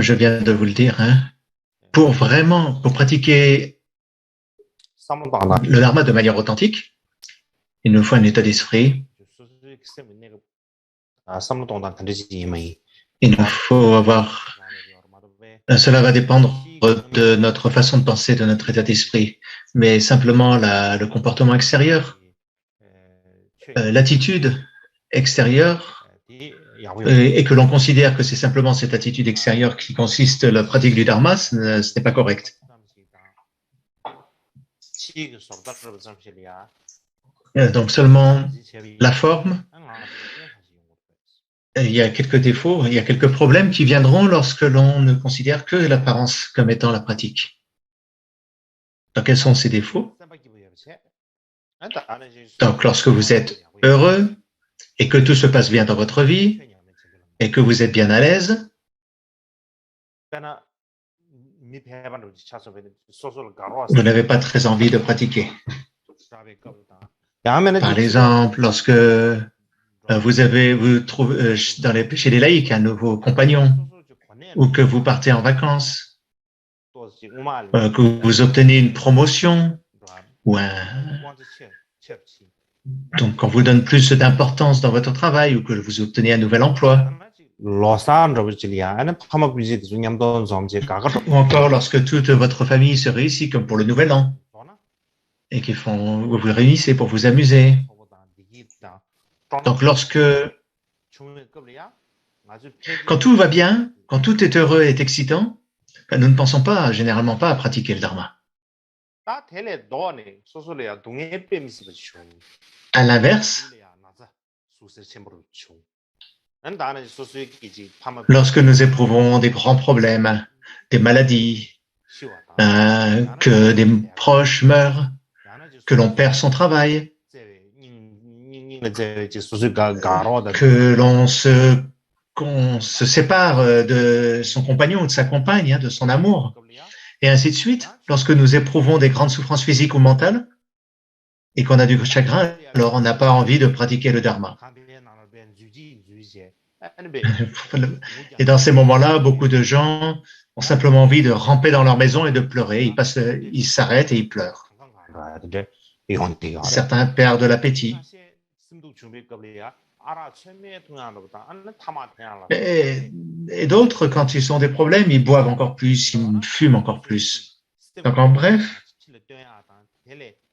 je viens de vous le dire, pour pratiquer le dharma de manière authentique, il nous faut un état d'esprit. Il nous faut avoir. Cela va dépendre de notre façon de penser, de notre état d'esprit, mais simplement le comportement extérieur, l'attitude extérieure, et que l'on considère que c'est simplement cette attitude extérieure qui consiste la pratique du dharma, ce n'est pas correct. Donc seulement la forme. Il y a quelques défauts, il y a quelques problèmes qui viendront lorsque l'on ne considère que l'apparence comme étant la pratique. Donc, quels sont ces défauts? Donc, lorsque vous êtes heureux et que tout se passe bien dans votre vie et que vous êtes bien à l'aise, Vous n'avez pas très envie de pratiquer. Par exemple, lorsque vous trouvez chez les laïcs un nouveau compagnon, ou que vous partez en vacances, que vous obtenez une promotion, ou donc on vous donne plus d'importance dans votre travail, ou que vous obtenez un nouvel emploi. Ou encore lorsque toute votre famille se réussit, comme pour le Nouvel An, et vous vous réunissez pour vous amuser. Donc quand tout va bien, quand tout est heureux et excitant, nous ne pensons généralement pas à pratiquer le dharma. À l'inverse, lorsque nous éprouvons des grands problèmes, des maladies, que des proches meurent, que l'on perd son travail, que qu'on se sépare de son compagnon ou de sa compagne, de son amour, et ainsi de suite. Lorsque nous éprouvons des grandes souffrances physiques ou mentales et qu'on a du chagrin, alors on n'a pas envie de pratiquer le dharma. Et dans ces moments-là, beaucoup de gens ont simplement envie de ramper dans leur maison et de pleurer. Ils s'arrêtent et ils pleurent. Certains perdent l'appétit. Et d'autres, quand ils ont des problèmes, ils boivent encore plus, ils fument encore plus. Donc en bref,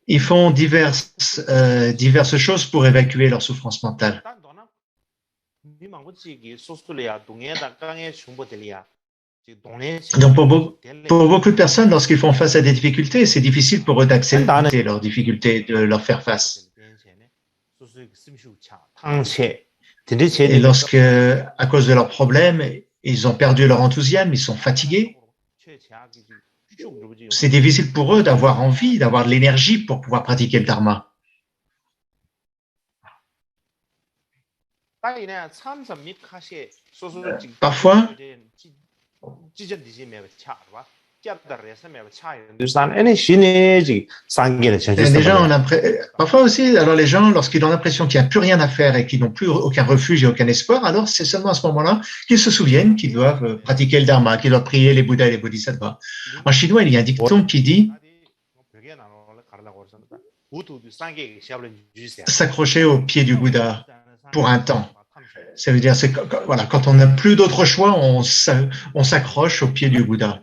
ils font diverses choses pour évacuer leur souffrance mentale. Donc pour beaucoup de personnes, lorsqu'ils font face à des difficultés, c'est difficile pour eux d'accepter leurs difficultés, de leur faire face. Et lorsque, à cause de leurs problèmes, ils ont perdu leur enthousiasme, ils sont fatigués, c'est difficile pour eux d'avoir envie, d'avoir de l'énergie pour pouvoir pratiquer le dharma. Parfois, parfois aussi, alors les gens, lorsqu'ils ont l'impression qu'il n'y a plus rien à faire et qu'ils n'ont plus aucun refuge et aucun espoir, alors c'est seulement à ce moment-là qu'ils se souviennent qu'ils doivent pratiquer le dharma, qu'ils doivent prier les Bouddhas et les Bodhisattvas. En chinois, il y a un dicton qui dit s'accrocher au pied du Bouddha pour un temps. Ça veut dire, voilà, quand on n'a plus d'autre choix, on s'accroche au pied du Bouddha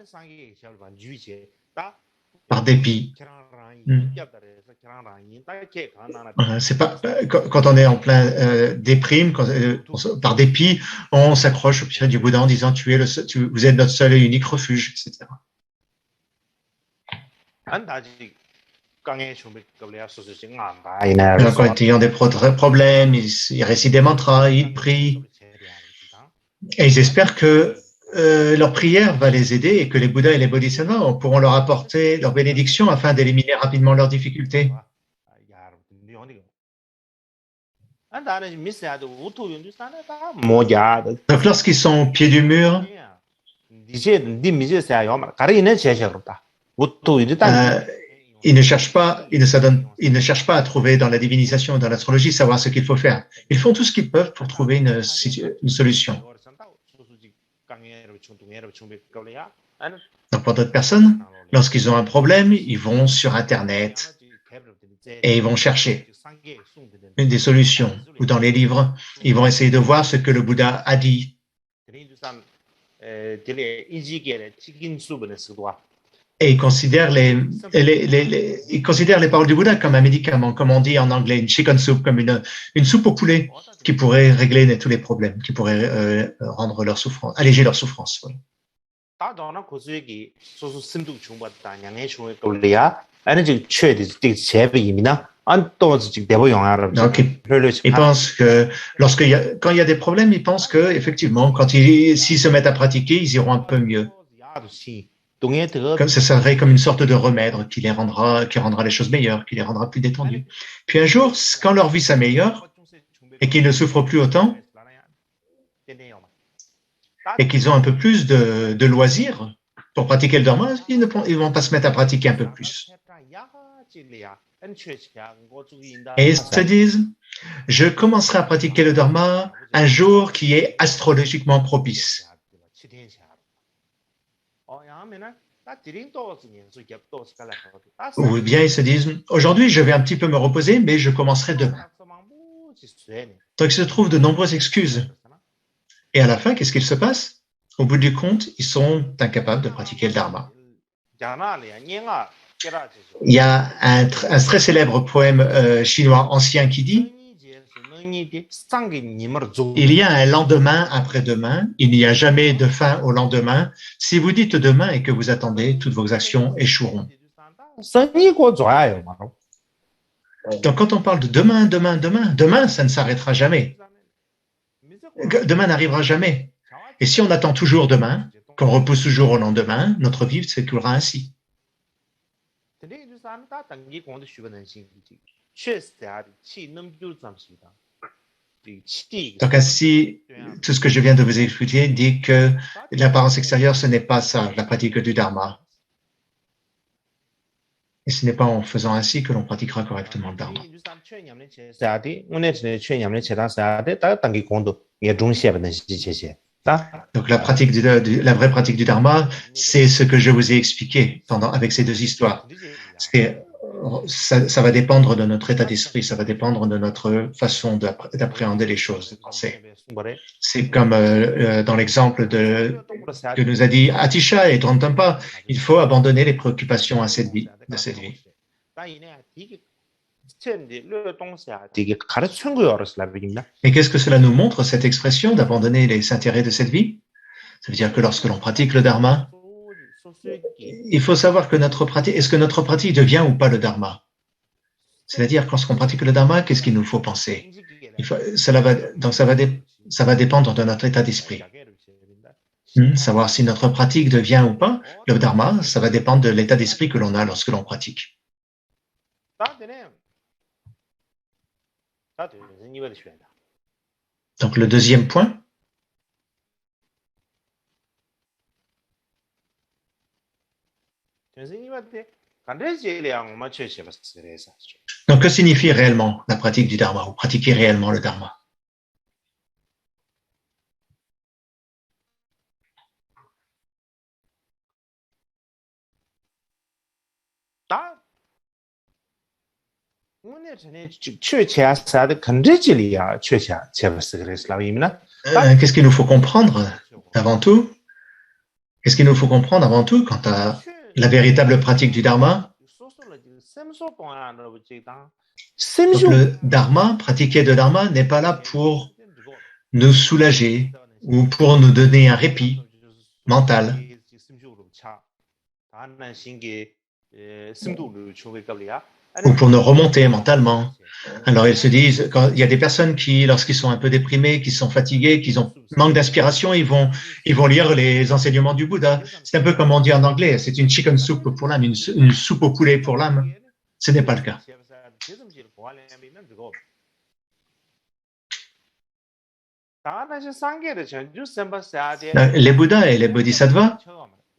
par dépit. C'est pas quand on est en plein déprime, par dépit, on s'accroche au pied du Bouddha en disant vous êtes notre seul et unique refuge, etc. Quand ils ont des problèmes, ils récitent des mantras, ils prient, et ils espèrent que leur prière va les aider et que les Bouddhas et les Bodhisattvas pourront leur apporter leur bénédiction afin d'éliminer rapidement leurs difficultés. Donc lorsqu'ils sont au pied du mur, ils ne cherchent pas à trouver dans la divinisation, dans l'astrologie, savoir ce qu'il faut faire. Ils font tout ce qu'ils peuvent pour trouver une solution. Donc pour d'autres personnes, lorsqu'ils ont un problème, ils vont sur Internet et ils vont chercher des solutions. Ou dans les livres, ils vont essayer de voir ce que le Bouddha a dit. Et ils considèrent les paroles du Bouddha comme un médicament, comme on dit en anglais, une chicken soup, comme une soupe au poulet qui pourrait régler tous les problèmes, qui pourrait rendre leur souffrance, alléger leur souffrance. Oui. Donc, ils pensent que quand il y a des problèmes, ils pensent que effectivement, s'ils se mettent à pratiquer, ils iront un peu mieux. Comme ce serait comme une sorte de remède qui rendra les choses meilleures, qui les rendra plus détendues. Puis un jour, quand leur vie s'améliore et qu'ils ne souffrent plus autant, et qu'ils ont un peu plus de loisirs pour pratiquer le Dharma, ils ne vont pas se mettre à pratiquer un peu plus. Et ils se disent, je commencerai à pratiquer le Dharma un jour qui est astrologiquement propice. Ou bien ils se disent, aujourd'hui je vais un petit peu me reposer, mais je commencerai demain. Donc il se trouve de nombreuses excuses. Et à la fin, qu'est-ce qu'il se passe? Au bout du compte, ils sont incapables de pratiquer le Dharma. Il y a un très célèbre poème chinois ancien qui dit « Il y a un lendemain après-demain, il n'y a jamais de fin au lendemain. Si vous dites demain et que vous attendez, toutes vos actions échoueront. » Donc quand on parle de demain, demain, ça ne s'arrêtera jamais. Demain n'arrivera jamais. Et si on attend toujours demain, qu'on repousse toujours au lendemain, notre vie s'écoulera ainsi. Donc ainsi, tout ce que je viens de vous expliquer dit que l'apparence extérieure, ce n'est pas ça, la pratique du Dharma. Et ce n'est pas en faisant ainsi que l'on pratiquera correctement le Dharma. Donc la vraie pratique du Dharma, c'est ce que je vous ai expliqué avec ces deux histoires. Ça va dépendre de notre état d'esprit, ça va dépendre de notre façon d'appréhender les choses, de penser. C'est comme dans l'exemple que nous a dit Atisha et Dhantampa, il faut abandonner les préoccupations de cette vie. Mais qu'est-ce que cela nous montre, cette expression d'abandonner les intérêts de cette vie? Ça veut dire que lorsque l'on pratique le Dharma, il faut savoir que est-ce que notre pratique devient ou pas le Dharma? C'est-à-dire, lorsqu'on pratique le Dharma, qu'est-ce qu'il nous faut penser? Ça va dépendre de notre état d'esprit. Savoir si notre pratique devient ou pas le Dharma, ça va dépendre de l'état d'esprit que l'on a lorsque l'on pratique. Donc le deuxième point. Donc que signifie réellement la pratique du Dharma ou pratiquer réellement le Dharma? Qu'est-ce qu'il nous faut comprendre avant tout? Qu'est-ce qu'il nous faut comprendre avant tout quant à la véritable pratique du Dharma? Donc le Dharma, pratiquer le Dharma n'est pas là pour nous soulager ou pour nous donner un répit mental. Ou pour nous remonter mentalement. Alors ils se disent, quand il y a des personnes qui, lorsqu'ils sont un peu déprimés, qui sont fatigués, qui manquent d'inspiration, ils vont lire les enseignements du Bouddha. C'est un peu comme on dit en anglais, c'est une chicken soup pour l'âme, une soupe au poulet pour l'âme. Ce n'est pas le cas. Les Bouddhas et les Bodhisattvas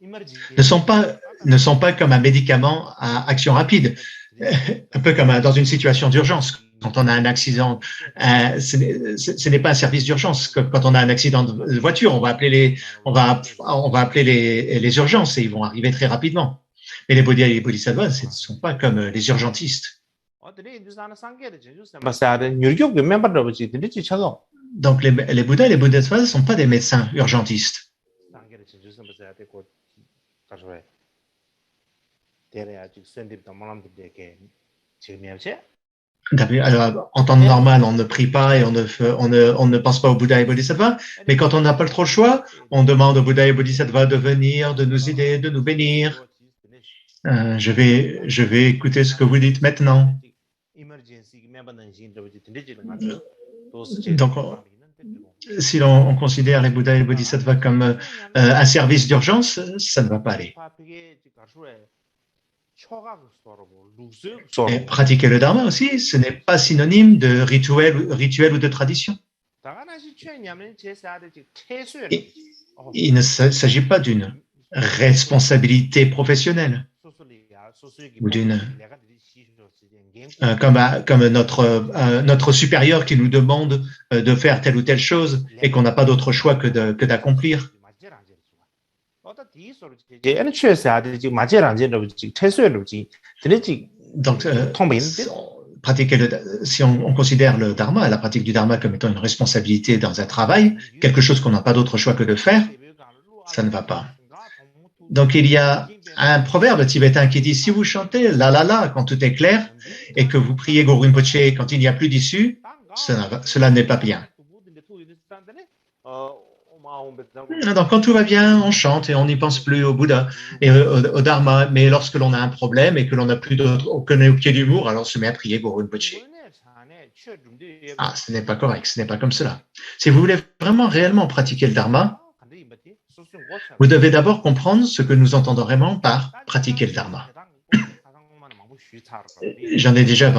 ne sont pas comme un médicament à action rapide, un peu comme dans une situation d'urgence. Quand on a un accident, ce n'est pas un service d'urgence. Quand on a un accident de voiture, on va appeler les urgences et ils vont arriver très rapidement. Mais les Bodhis et les Bodhisattvas, ce ne sont pas comme les urgentistes. Donc les Bouddhas et les Bodhisattvas ne sont pas des médecins urgentistes. Alors, en temps normal, on ne prie pas et on ne pense pas au Bouddha et Bodhisattva, mais quand on n'a pas trop le choix, on demande au Bouddha et Bodhisattva de venir, de nous aider, de nous bénir. Je vais écouter ce que vous dites maintenant. Donc, si l'on considère les Bouddhas et les Bodhisattvas comme un service d'urgence, ça ne va pas aller. Et pratiquer le Dharma aussi, ce n'est pas synonyme de rituel ou de tradition. il ne s'agit pas d'une responsabilité professionnelle ou comme notre supérieur qui nous demande de faire telle ou telle chose et qu'on n'a pas d'autre choix que d'accomplir. Donc, si on considère le dharma, la pratique du dharma comme étant une responsabilité dans un travail, quelque chose qu'on n'a pas d'autre choix que de faire, ça ne va pas. Donc, il y a un proverbe tibétain qui dit, si vous chantez la la la quand tout est clair et que vous priez Guru Rinpoche quand il n'y a plus d'issue, cela n'est pas bien. Donc, quand tout va bien, on chante et on n'y pense plus au Bouddha et au Dharma. Mais lorsque l'on a un problème et que l'on n'a plus aucun pied d'humour, alors on se met à prier Guru Rinpoche. Ah, ce n'est pas correct, ce n'est pas comme cela. Si vous voulez vraiment réellement pratiquer le Dharma, vous devez d'abord comprendre ce que nous entendons vraiment par pratiquer le Dharma. J'en ai déjà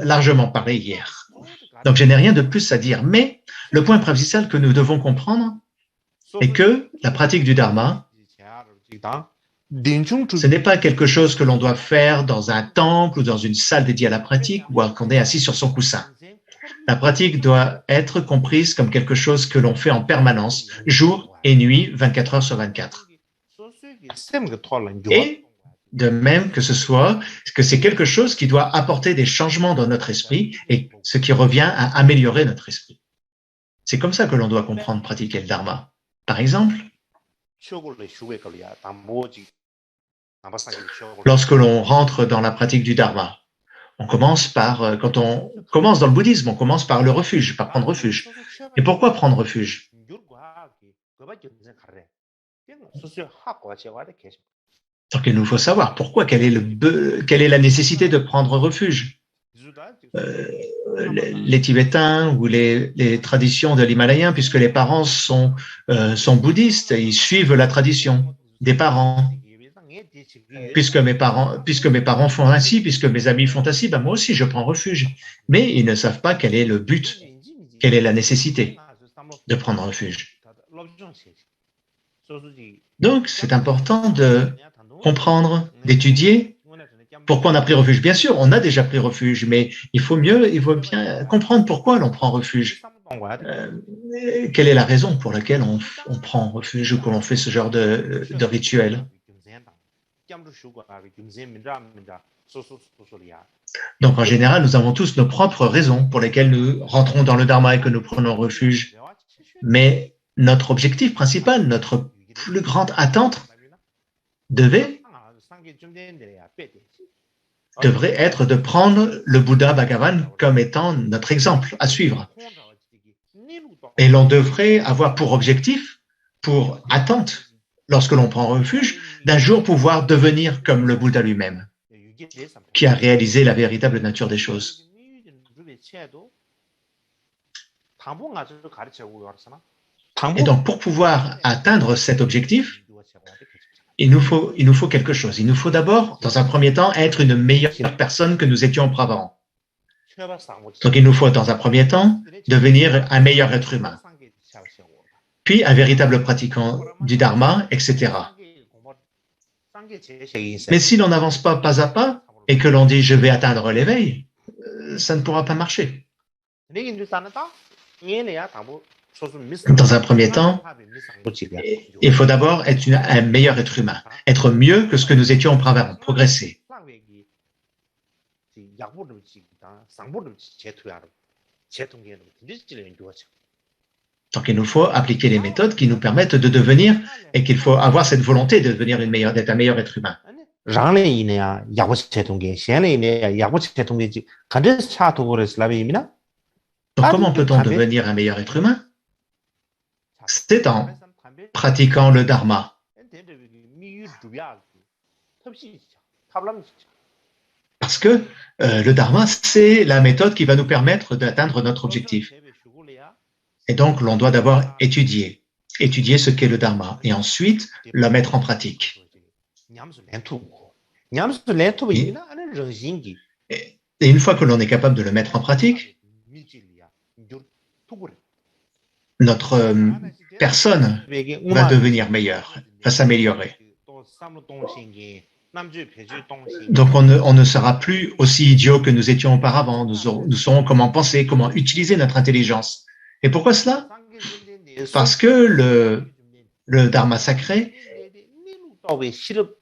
largement parlé hier. Donc, je n'ai rien de plus à dire. Mais le point principal que nous devons comprendre est que la pratique du Dharma, ce n'est pas quelque chose que l'on doit faire dans un temple ou dans une salle dédiée à la pratique ou qu'on est assis sur son coussin. La pratique doit être comprise comme quelque chose que l'on fait en permanence, jour et nuit, 24 heures sur 24. Et de même que c'est quelque chose qui doit apporter des changements dans notre esprit et ce qui revient à améliorer notre esprit. C'est comme ça que l'on doit comprendre pratiquer le Dharma. Par exemple, lorsque l'on rentre dans la pratique du Dharma, on commence quand on commence dans le bouddhisme, on commence par le refuge, par prendre refuge. Et pourquoi prendre refuge? Donc il nous faut savoir pourquoi, quelle est la nécessité de prendre refuge. Les Tibétains ou les traditions de l'Himalaya, puisque les parents sont bouddhistes, ils suivent la tradition des parents. Puisque mes parents font ainsi, puisque mes amis font ainsi, moi aussi je prends refuge. Mais ils ne savent pas quel est le but, quelle est la nécessité de prendre refuge. Donc c'est important de comprendre, d'étudier pourquoi on a pris refuge. Bien sûr, on a déjà pris refuge, mais il faut bien comprendre pourquoi l'on prend refuge. Quelle est la raison pour laquelle on prend refuge ou qu'on fait ce genre de rituel. Donc en général, nous avons tous nos propres raisons pour lesquelles nous rentrons dans le Dharma et que nous prenons refuge. Mais notre objectif principal, notre plus grande attente devrait être de prendre le Bouddha Bhagavan comme étant notre exemple à suivre. Et l'on devrait avoir pour objectif, pour attente, lorsque l'on prend refuge, d'un jour pouvoir devenir comme le Bouddha lui-même, qui a réalisé la véritable nature des choses. Et donc, pour pouvoir atteindre cet objectif, il nous faut quelque chose. Il nous faut d'abord, dans un premier temps, être une meilleure personne que nous étions auparavant. Donc, il nous faut, dans un premier temps, devenir un meilleur être humain, puis un véritable pratiquant du Dharma, etc. Mais si l'on n'avance pas à pas, et que l'on dit « je vais atteindre l'éveil », ça ne pourra pas marcher. Dans un premier temps, il faut d'abord être un meilleur être humain, être mieux que ce que nous étions auparavant, progresser. Donc il nous faut appliquer les méthodes qui nous permettent de devenir, et qu'il faut avoir cette volonté de devenir d'être un meilleur être humain. Donc comment peut-on devenir un meilleur être humain? C'est en pratiquant le Dharma. Parce que le Dharma, c'est la méthode qui va nous permettre d'atteindre notre objectif. Et donc, l'on doit d'abord étudier ce qu'est le Dharma, et ensuite le mettre en pratique. Et une fois que l'on est capable de le mettre en pratique, notre personne va devenir meilleur, va s'améliorer. Donc on ne sera plus aussi idiot que nous étions auparavant. Nous saurons comment penser, comment utiliser notre intelligence. Et pourquoi cela? Parce que le dharma sacré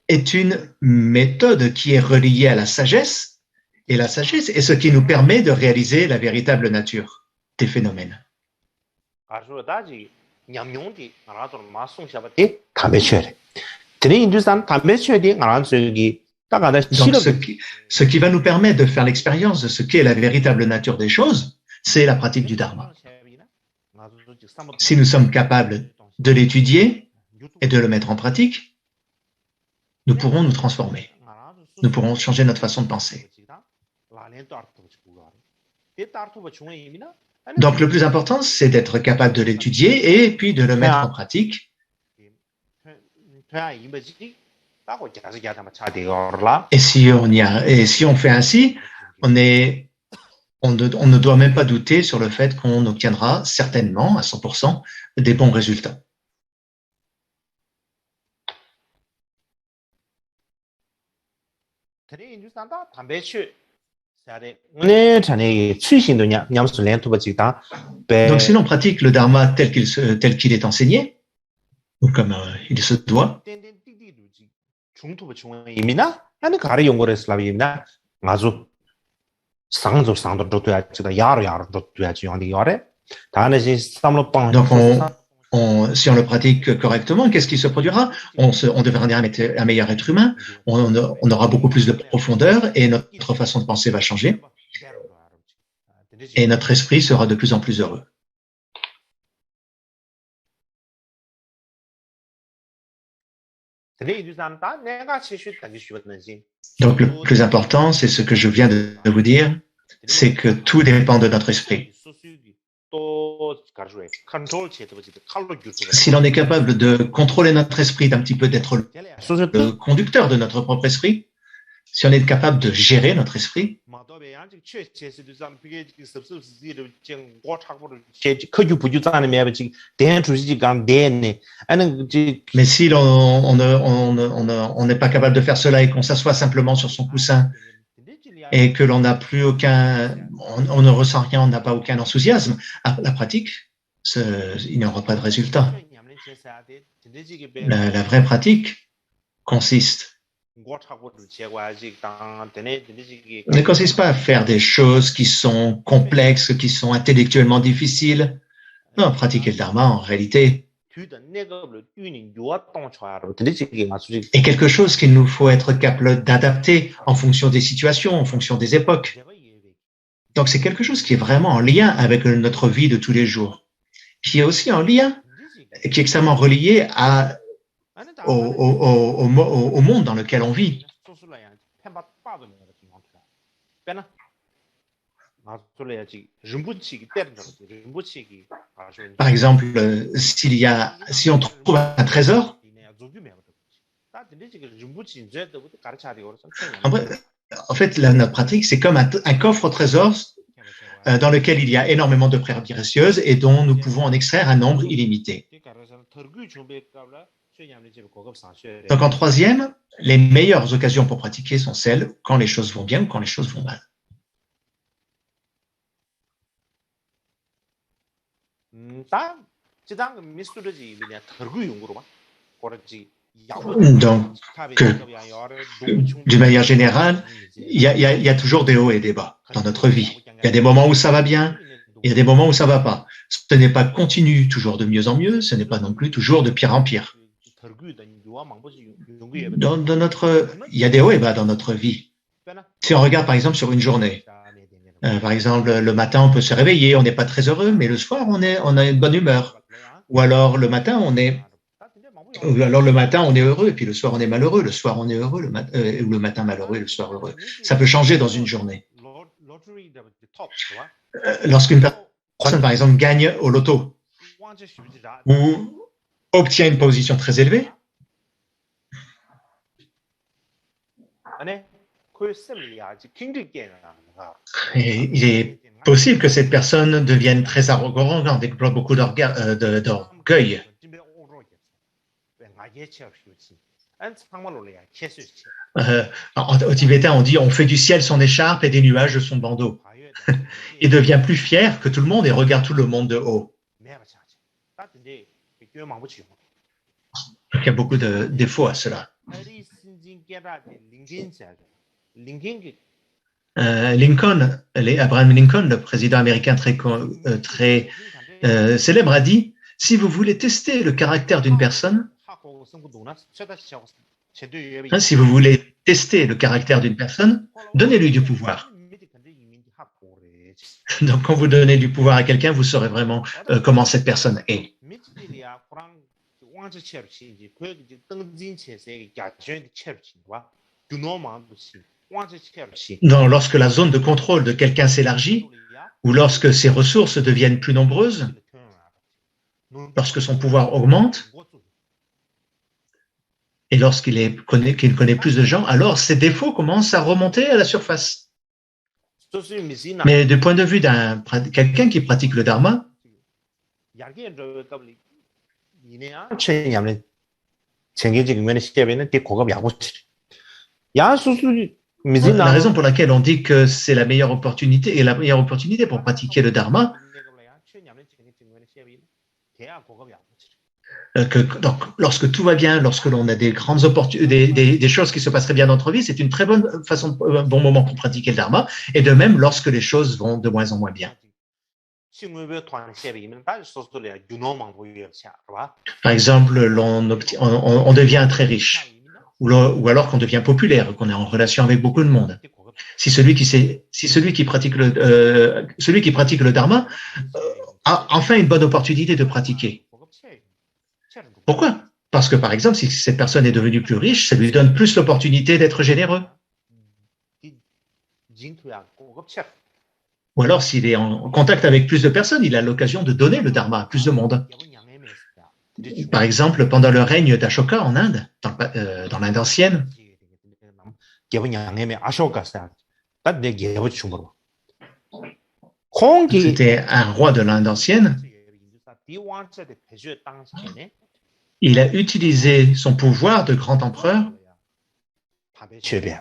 est une méthode qui est reliée à la sagesse, et la sagesse est ce qui nous permet de réaliser la véritable nature des phénomènes. Donc, ce qui va nous permettre de faire l'expérience de ce qu'est la véritable nature des choses, c'est la pratique du dharma. Si nous sommes capables de l'étudier et de le mettre en pratique, nous pourrons nous transformer. Nous pourrons changer notre façon de penser. Donc, le plus important, c'est d'être capable de l'étudier et puis de le mettre en pratique. Et si on fait ainsi, on ne doit même pas douter sur le fait qu'on obtiendra certainement, à 100%, des bons résultats. Donc, si l'on pratique le dharma tel qu'il est enseigné, ou comme il se doit, donc si on le pratique correctement, qu'est-ce qui se produira? On deviendra un meilleur être humain, on aura beaucoup plus de profondeur et notre façon de penser va changer et notre esprit sera de plus en plus heureux. Donc le plus important, c'est ce que je viens de vous dire, c'est que tout dépend de notre esprit. Si l'on est capable de contrôler notre esprit, d'un petit peu d'être le conducteur de notre propre esprit, si on est capable de gérer notre esprit, mais si on n'est pas capable de faire cela et qu'on s'assoit simplement sur son coussin et que l'on n'a plus on ne ressent rien, on n'a pas aucun enthousiasme à la pratique, il n'y aura pas de résultat. La vraie pratique ne consiste pas à faire des choses qui sont complexes, qui sont intellectuellement difficiles. Non, pratiquer le dharma, en réalité, est quelque chose qu'il nous faut être capable d'adapter en fonction des situations, en fonction des époques. Donc, c'est quelque chose qui est vraiment en lien avec notre vie de tous les jours, qui est aussi en lien, qui est extrêmement relié au monde dans lequel on vit. Par exemple, si on trouve un trésor, en fait, notre pratique, c'est comme un coffre au trésor dans lequel il y a énormément de pierres précieuses et dont nous pouvons en extraire un nombre illimité. Donc, en troisième, les meilleures occasions pour pratiquer sont celles quand les choses vont bien ou quand les choses vont mal. Donc, d'une manière générale, il y a toujours des hauts et des bas dans notre vie. Il y a des moments où ça va bien, il y a des moments où ça va pas. Ce n'est pas continu, toujours de mieux en mieux, ce n'est pas non plus toujours de pire en pire. Il y a des hauts et bas dans notre vie. Si on regarde par exemple sur une journée, par exemple le matin on peut se réveiller, on n'est pas très heureux, mais le soir on a une bonne humeur. Ou alors le matin on est heureux et puis le soir on est malheureux, le soir on est heureux, ou le matin malheureux et le soir heureux. Ça peut changer dans une journée. Lorsqu'une personne par exemple gagne au loto ou obtient une position très élevée, Et il est possible que cette personne devienne très arrogante, avec beaucoup d'orgueil. Au tibétain, on dit on fait du ciel son écharpe et des nuages son bandeau. Il devient plus fier que tout le monde et regarde tout le monde de haut. Donc, il y a beaucoup de défauts à cela. Abraham Lincoln, le président américain très célèbre, a dit « Si vous voulez tester le caractère d'une personne, si vous voulez tester le caractère d'une personne, donnez-lui du pouvoir. » Donc, quand vous donnez du pouvoir à quelqu'un, vous saurez vraiment comment cette personne est. Non, lorsque la zone de contrôle de quelqu'un s'élargit, ou lorsque ses ressources deviennent plus nombreuses, lorsque son pouvoir augmente, et lorsqu'il connaît plus de gens, alors ses défauts commencent à remonter à la surface. Mais du point de vue d'un quelqu'un qui pratique le dharma, la raison pour laquelle on dit que c'est la meilleure opportunité, et la meilleure opportunité pour pratiquer le dharma, donc, lorsque tout va bien, lorsque l'on a des grandes opportunités, des choses qui se passeraient bien dans notre vie, c'est une très bonne façon, bon moment pour pratiquer le dharma, et de même lorsque les choses vont de moins en moins bien. Par exemple, on devient très riche, ou alors qu'on devient populaire, qu'on est en relation avec beaucoup de monde. Si celui qui pratique le dharma a enfin une bonne opportunité de pratiquer. Pourquoi? Parce que, par exemple, si cette personne est devenue plus riche, ça lui donne plus l'opportunité d'être généreux. Ou alors, s'il est en contact avec plus de personnes, il a l'occasion de donner le dharma à plus de monde. Par exemple, pendant le règne d'Ashoka en Inde, dans l'Inde ancienne, c'était un roi de l'Inde ancienne. Il a utilisé son pouvoir de grand empereur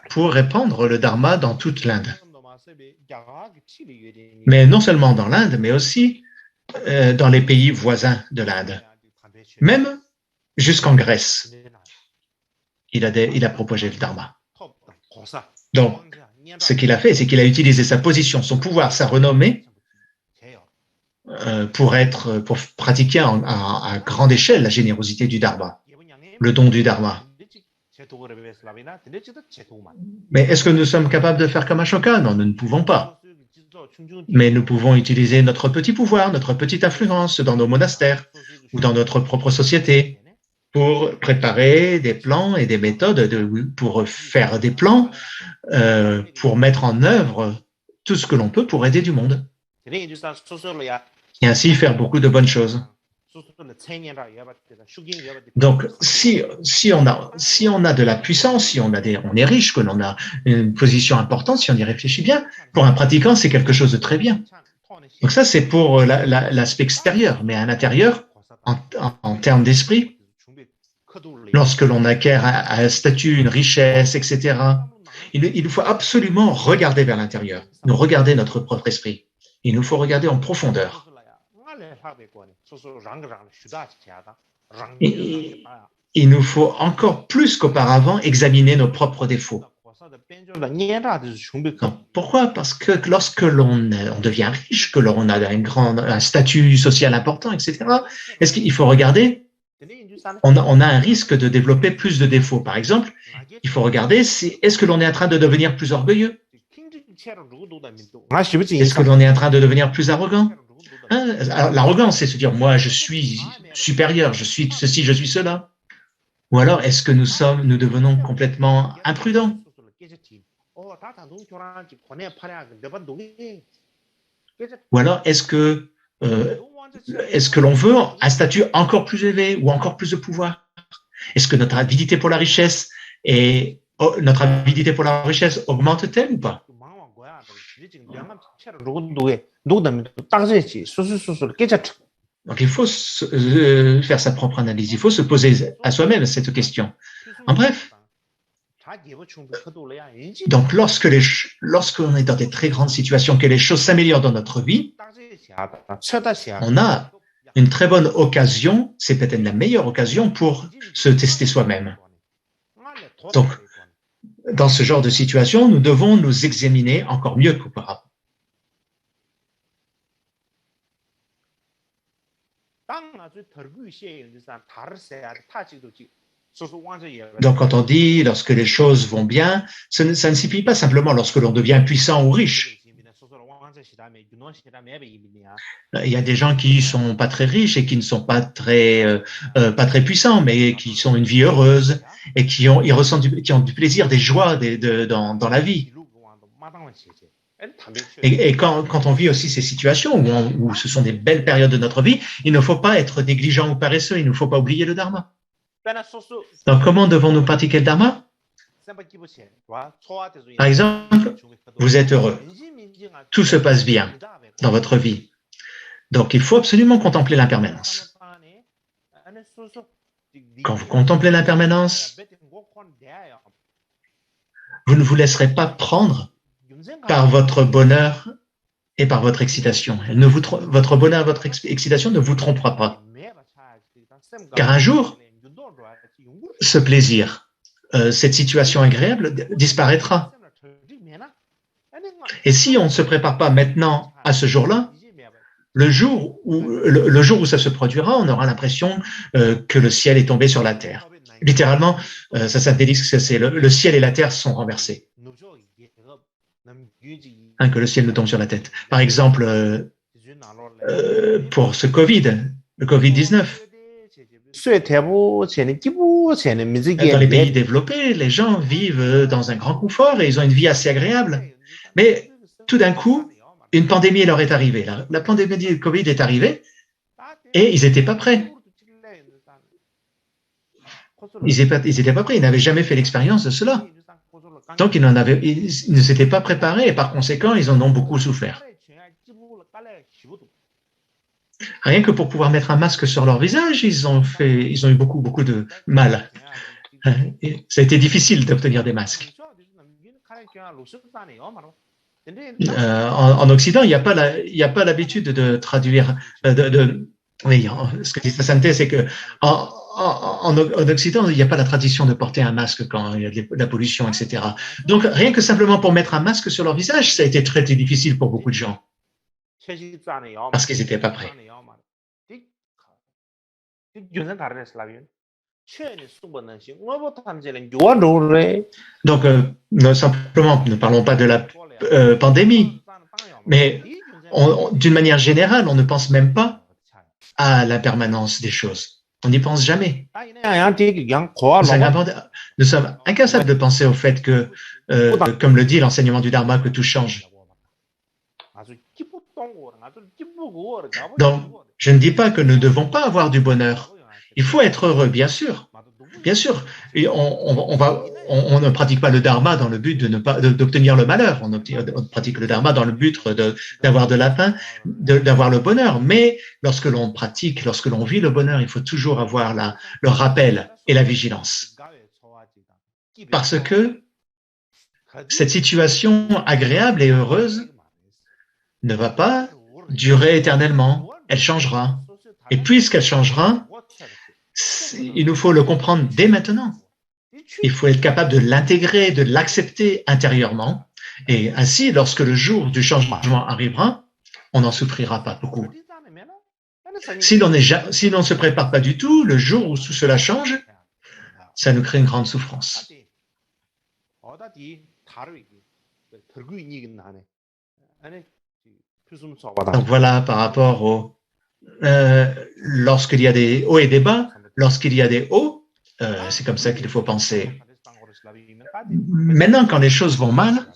pour répandre le dharma dans toute l'Inde. Mais non seulement dans l'Inde, mais aussi dans les pays voisins de l'Inde. Même jusqu'en Grèce, il a propagé le dharma. Donc, ce qu'il a fait, c'est qu'il a utilisé sa position, son pouvoir, sa renommée pour pratiquer à grande échelle la générosité du dharma, le don du dharma. Mais est-ce que nous sommes capables de faire comme Ashoka? Non, nous ne pouvons pas. Mais nous pouvons utiliser notre petit pouvoir, notre petite influence dans nos monastères ou dans notre propre société pour préparer des plans et des méthodes, pour faire des plans, pour mettre en œuvre tout ce que l'on peut pour aider du monde. Et ainsi faire beaucoup de bonnes choses. Donc, si on a de la puissance, si on est riche, que l'on a une position importante, si on y réfléchit bien, pour un pratiquant, c'est quelque chose de très bien. Donc ça, c'est pour l'aspect extérieur, mais à l'intérieur, en termes d'esprit, lorsque l'on acquiert un statut, une richesse, etc., il faut absolument regarder vers l'intérieur, nous regarder notre propre esprit. Il nous faut regarder en profondeur. Et il nous faut encore plus qu'auparavant examiner nos propres défauts. Pourquoi? Parce que lorsque l'on devient riche, que l'on a un statut social important, etc., est-ce qu'il faut regarder? On a un risque de développer plus de défauts. Par exemple, il faut regarder est-ce que l'on est en train de devenir plus orgueilleux? Est-ce que l'on est en train de devenir plus arrogant? L'arrogance, c'est se dire, moi, je suis supérieur, je suis ceci, je suis cela. Ou alors, est-ce que nous devenons complètement imprudents? Ou alors, est-ce que l'on veut un statut encore plus élevé ou encore plus de pouvoir? Est-ce que notre avidité pour la richesse augmente-t-elle ou pas? Donc, il faut faire sa propre analyse. Il faut se poser à soi-même cette question. En bref, donc lorsqu'on est dans des très grandes situations, que les choses s'améliorent dans notre vie, on a une très bonne occasion, c'est peut-être la meilleure occasion pour se tester soi-même. Donc, dans ce genre de situation, nous devons nous examiner encore mieux qu'auparavant. Donc, quand on dit lorsque les choses vont bien, ça ne signifie pas simplement lorsque l'on devient puissant ou riche. Il y a des gens qui ne sont pas très riches et qui ne sont pas très puissants, mais qui ont une vie heureuse et qui ont du plaisir, des joies dans la vie. Et quand on vit aussi ces situations où ce sont des belles périodes de notre vie, il ne faut pas être négligent ou paresseux, il ne faut pas oublier le dharma. Donc, comment devons-nous pratiquer le dharma? Par exemple, vous êtes heureux, tout se passe bien dans votre vie. Donc, il faut absolument contempler l'impermanence. Quand vous contemplez l'impermanence, vous ne vous laisserez pas prendre par votre bonheur et par votre excitation. Votre bonheur et votre excitation ne vous trompera pas. Car un jour, ce plaisir, cette situation agréable disparaîtra. Et si on ne se prépare pas maintenant à ce jour-là, le jour où ça se produira, on aura l'impression que le ciel est tombé sur la terre. Littéralement, ça s'interdit que c'est le ciel et la terre sont renversés. Que le ciel nous tombe sur la tête. Par exemple, pour ce Covid, le Covid-19, dans les pays développés, les gens vivent dans un grand confort et ils ont une vie assez agréable. Mais tout d'un coup, une pandémie leur est arrivée. La pandémie de Covid est arrivée et ils n'étaient pas prêts. Ils n'étaient pas prêts, ils n'avaient jamais fait l'expérience de cela. Donc, ils ne s'étaient pas préparés et par conséquent, ils en ont beaucoup souffert. Rien que pour pouvoir mettre un masque sur leur visage, ils ont eu beaucoup de mal. Ça a été difficile d'obtenir des masques. En Occident, il n'y a pas l'habitude de traduire. Oui, ce que dit Sainte, c'est que en Occident, il n'y a pas la tradition de porter un masque quand il y a de la pollution, etc. Donc, rien que simplement pour mettre un masque sur leur visage, ça a été très difficile pour beaucoup de gens. Parce qu'ils n'étaient pas prêts. Donc, simplement, ne parlons pas de la pandémie, mais d'une manière générale, on ne pense même pas à l'impermanence des choses. On n'y pense jamais. Nous sommes incapables de penser au fait que, comme le dit l'enseignement du Dharma, que tout change. Donc, je ne dis pas que nous ne devons pas avoir du bonheur. Il faut être heureux, bien sûr. Bien sûr. Et on ne pratique pas le Dharma dans le but d'obtenir le malheur. On pratique le Dharma dans le but d'avoir de la paix, d'avoir le bonheur. Mais lorsque l'on pratique, lorsque l'on vit le bonheur, il faut toujours avoir le rappel et la vigilance. Parce que cette situation agréable et heureuse ne va pas durer éternellement. Elle changera. Et puisqu'elle changera, il nous faut le comprendre dès maintenant. Il faut être capable de l'intégrer, de l'accepter intérieurement. Et ainsi, lorsque le jour du changement arrivera, on n'en souffrira pas beaucoup. Si l'on ne se prépare pas du tout, le jour où tout cela change, ça nous crée une grande souffrance. Donc voilà, par rapport lorsqu'il y a des hauts et des bas, lorsqu'il y a des hauts, c'est comme ça qu'il faut penser. Maintenant, quand les choses vont mal,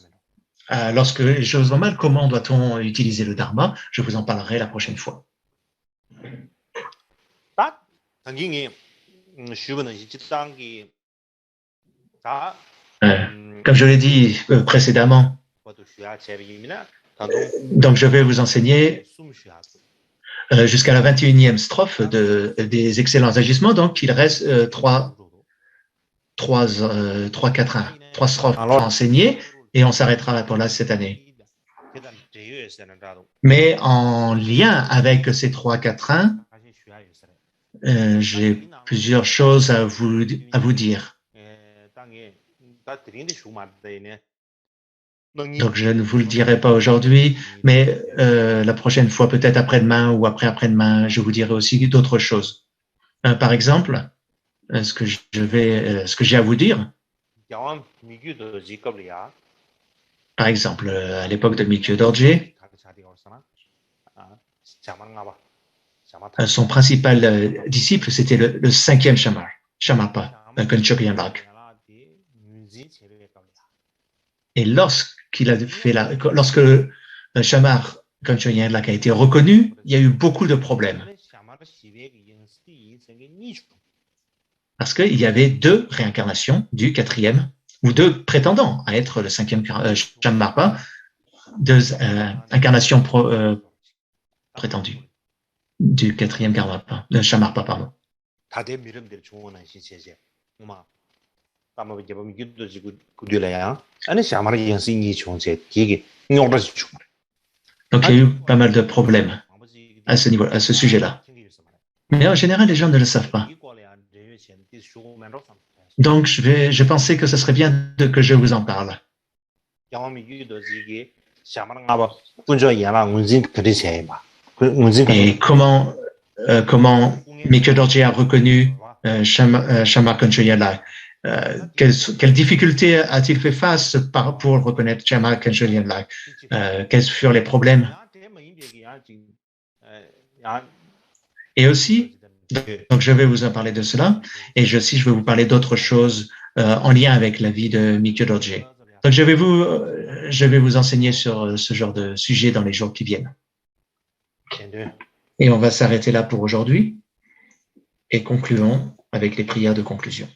lorsque les choses vont mal, comment doit-on utiliser le Dharma? Je vous en parlerai la prochaine fois. Comme je l'ai dit précédemment, Donc, je vais vous enseigner jusqu'à la 21e strophe des excellents agissements. Donc, il reste trois strophes à enseigner et on s'arrêtera pour là cette année. Mais en lien avec ces 3 quatrains, j'ai plusieurs choses à vous dire. Donc, je ne vous le dirai pas aujourd'hui, mais la prochaine fois, peut-être après-demain ou après-demain, je vous dirai aussi d'autres choses. Par exemple, ce que j'ai à vous dire, par exemple, à l'époque de Mikyo Dorje, son principal disciple, c'était le 5e Shamarpa, Kanchok Yanlak. Et lorsque Shamar Kanchok Yanlak a été reconnu, il y a eu beaucoup de problèmes. Parce qu'il y avait 2 réincarnations du 4e, ou 2 prétendants à être le 5e Shamarpa, 2 incarnations prétendues du 4e Shamarpa, pardon. Donc il y a eu pas mal de problèmes à ce sujet-là. Mais en général, les gens ne le savent pas. Donc je pensais que ce serait bien que je vous en parle. Et comment Mikyo Dorje a reconnu Shamar Kanchok Yanlak? Quelles difficultés a-t-il fait face pour reconnaître Shamar Kanchok Yanlak? Quels furent les problèmes? Et aussi, donc je vais vous en parler de cela, et je vais vous parler d'autres choses en lien avec la vie de Mikyo Dorje. Donc je vais vous enseigner sur ce genre de sujet dans les jours qui viennent. Et on va s'arrêter là pour aujourd'hui et concluons avec les prières de conclusion.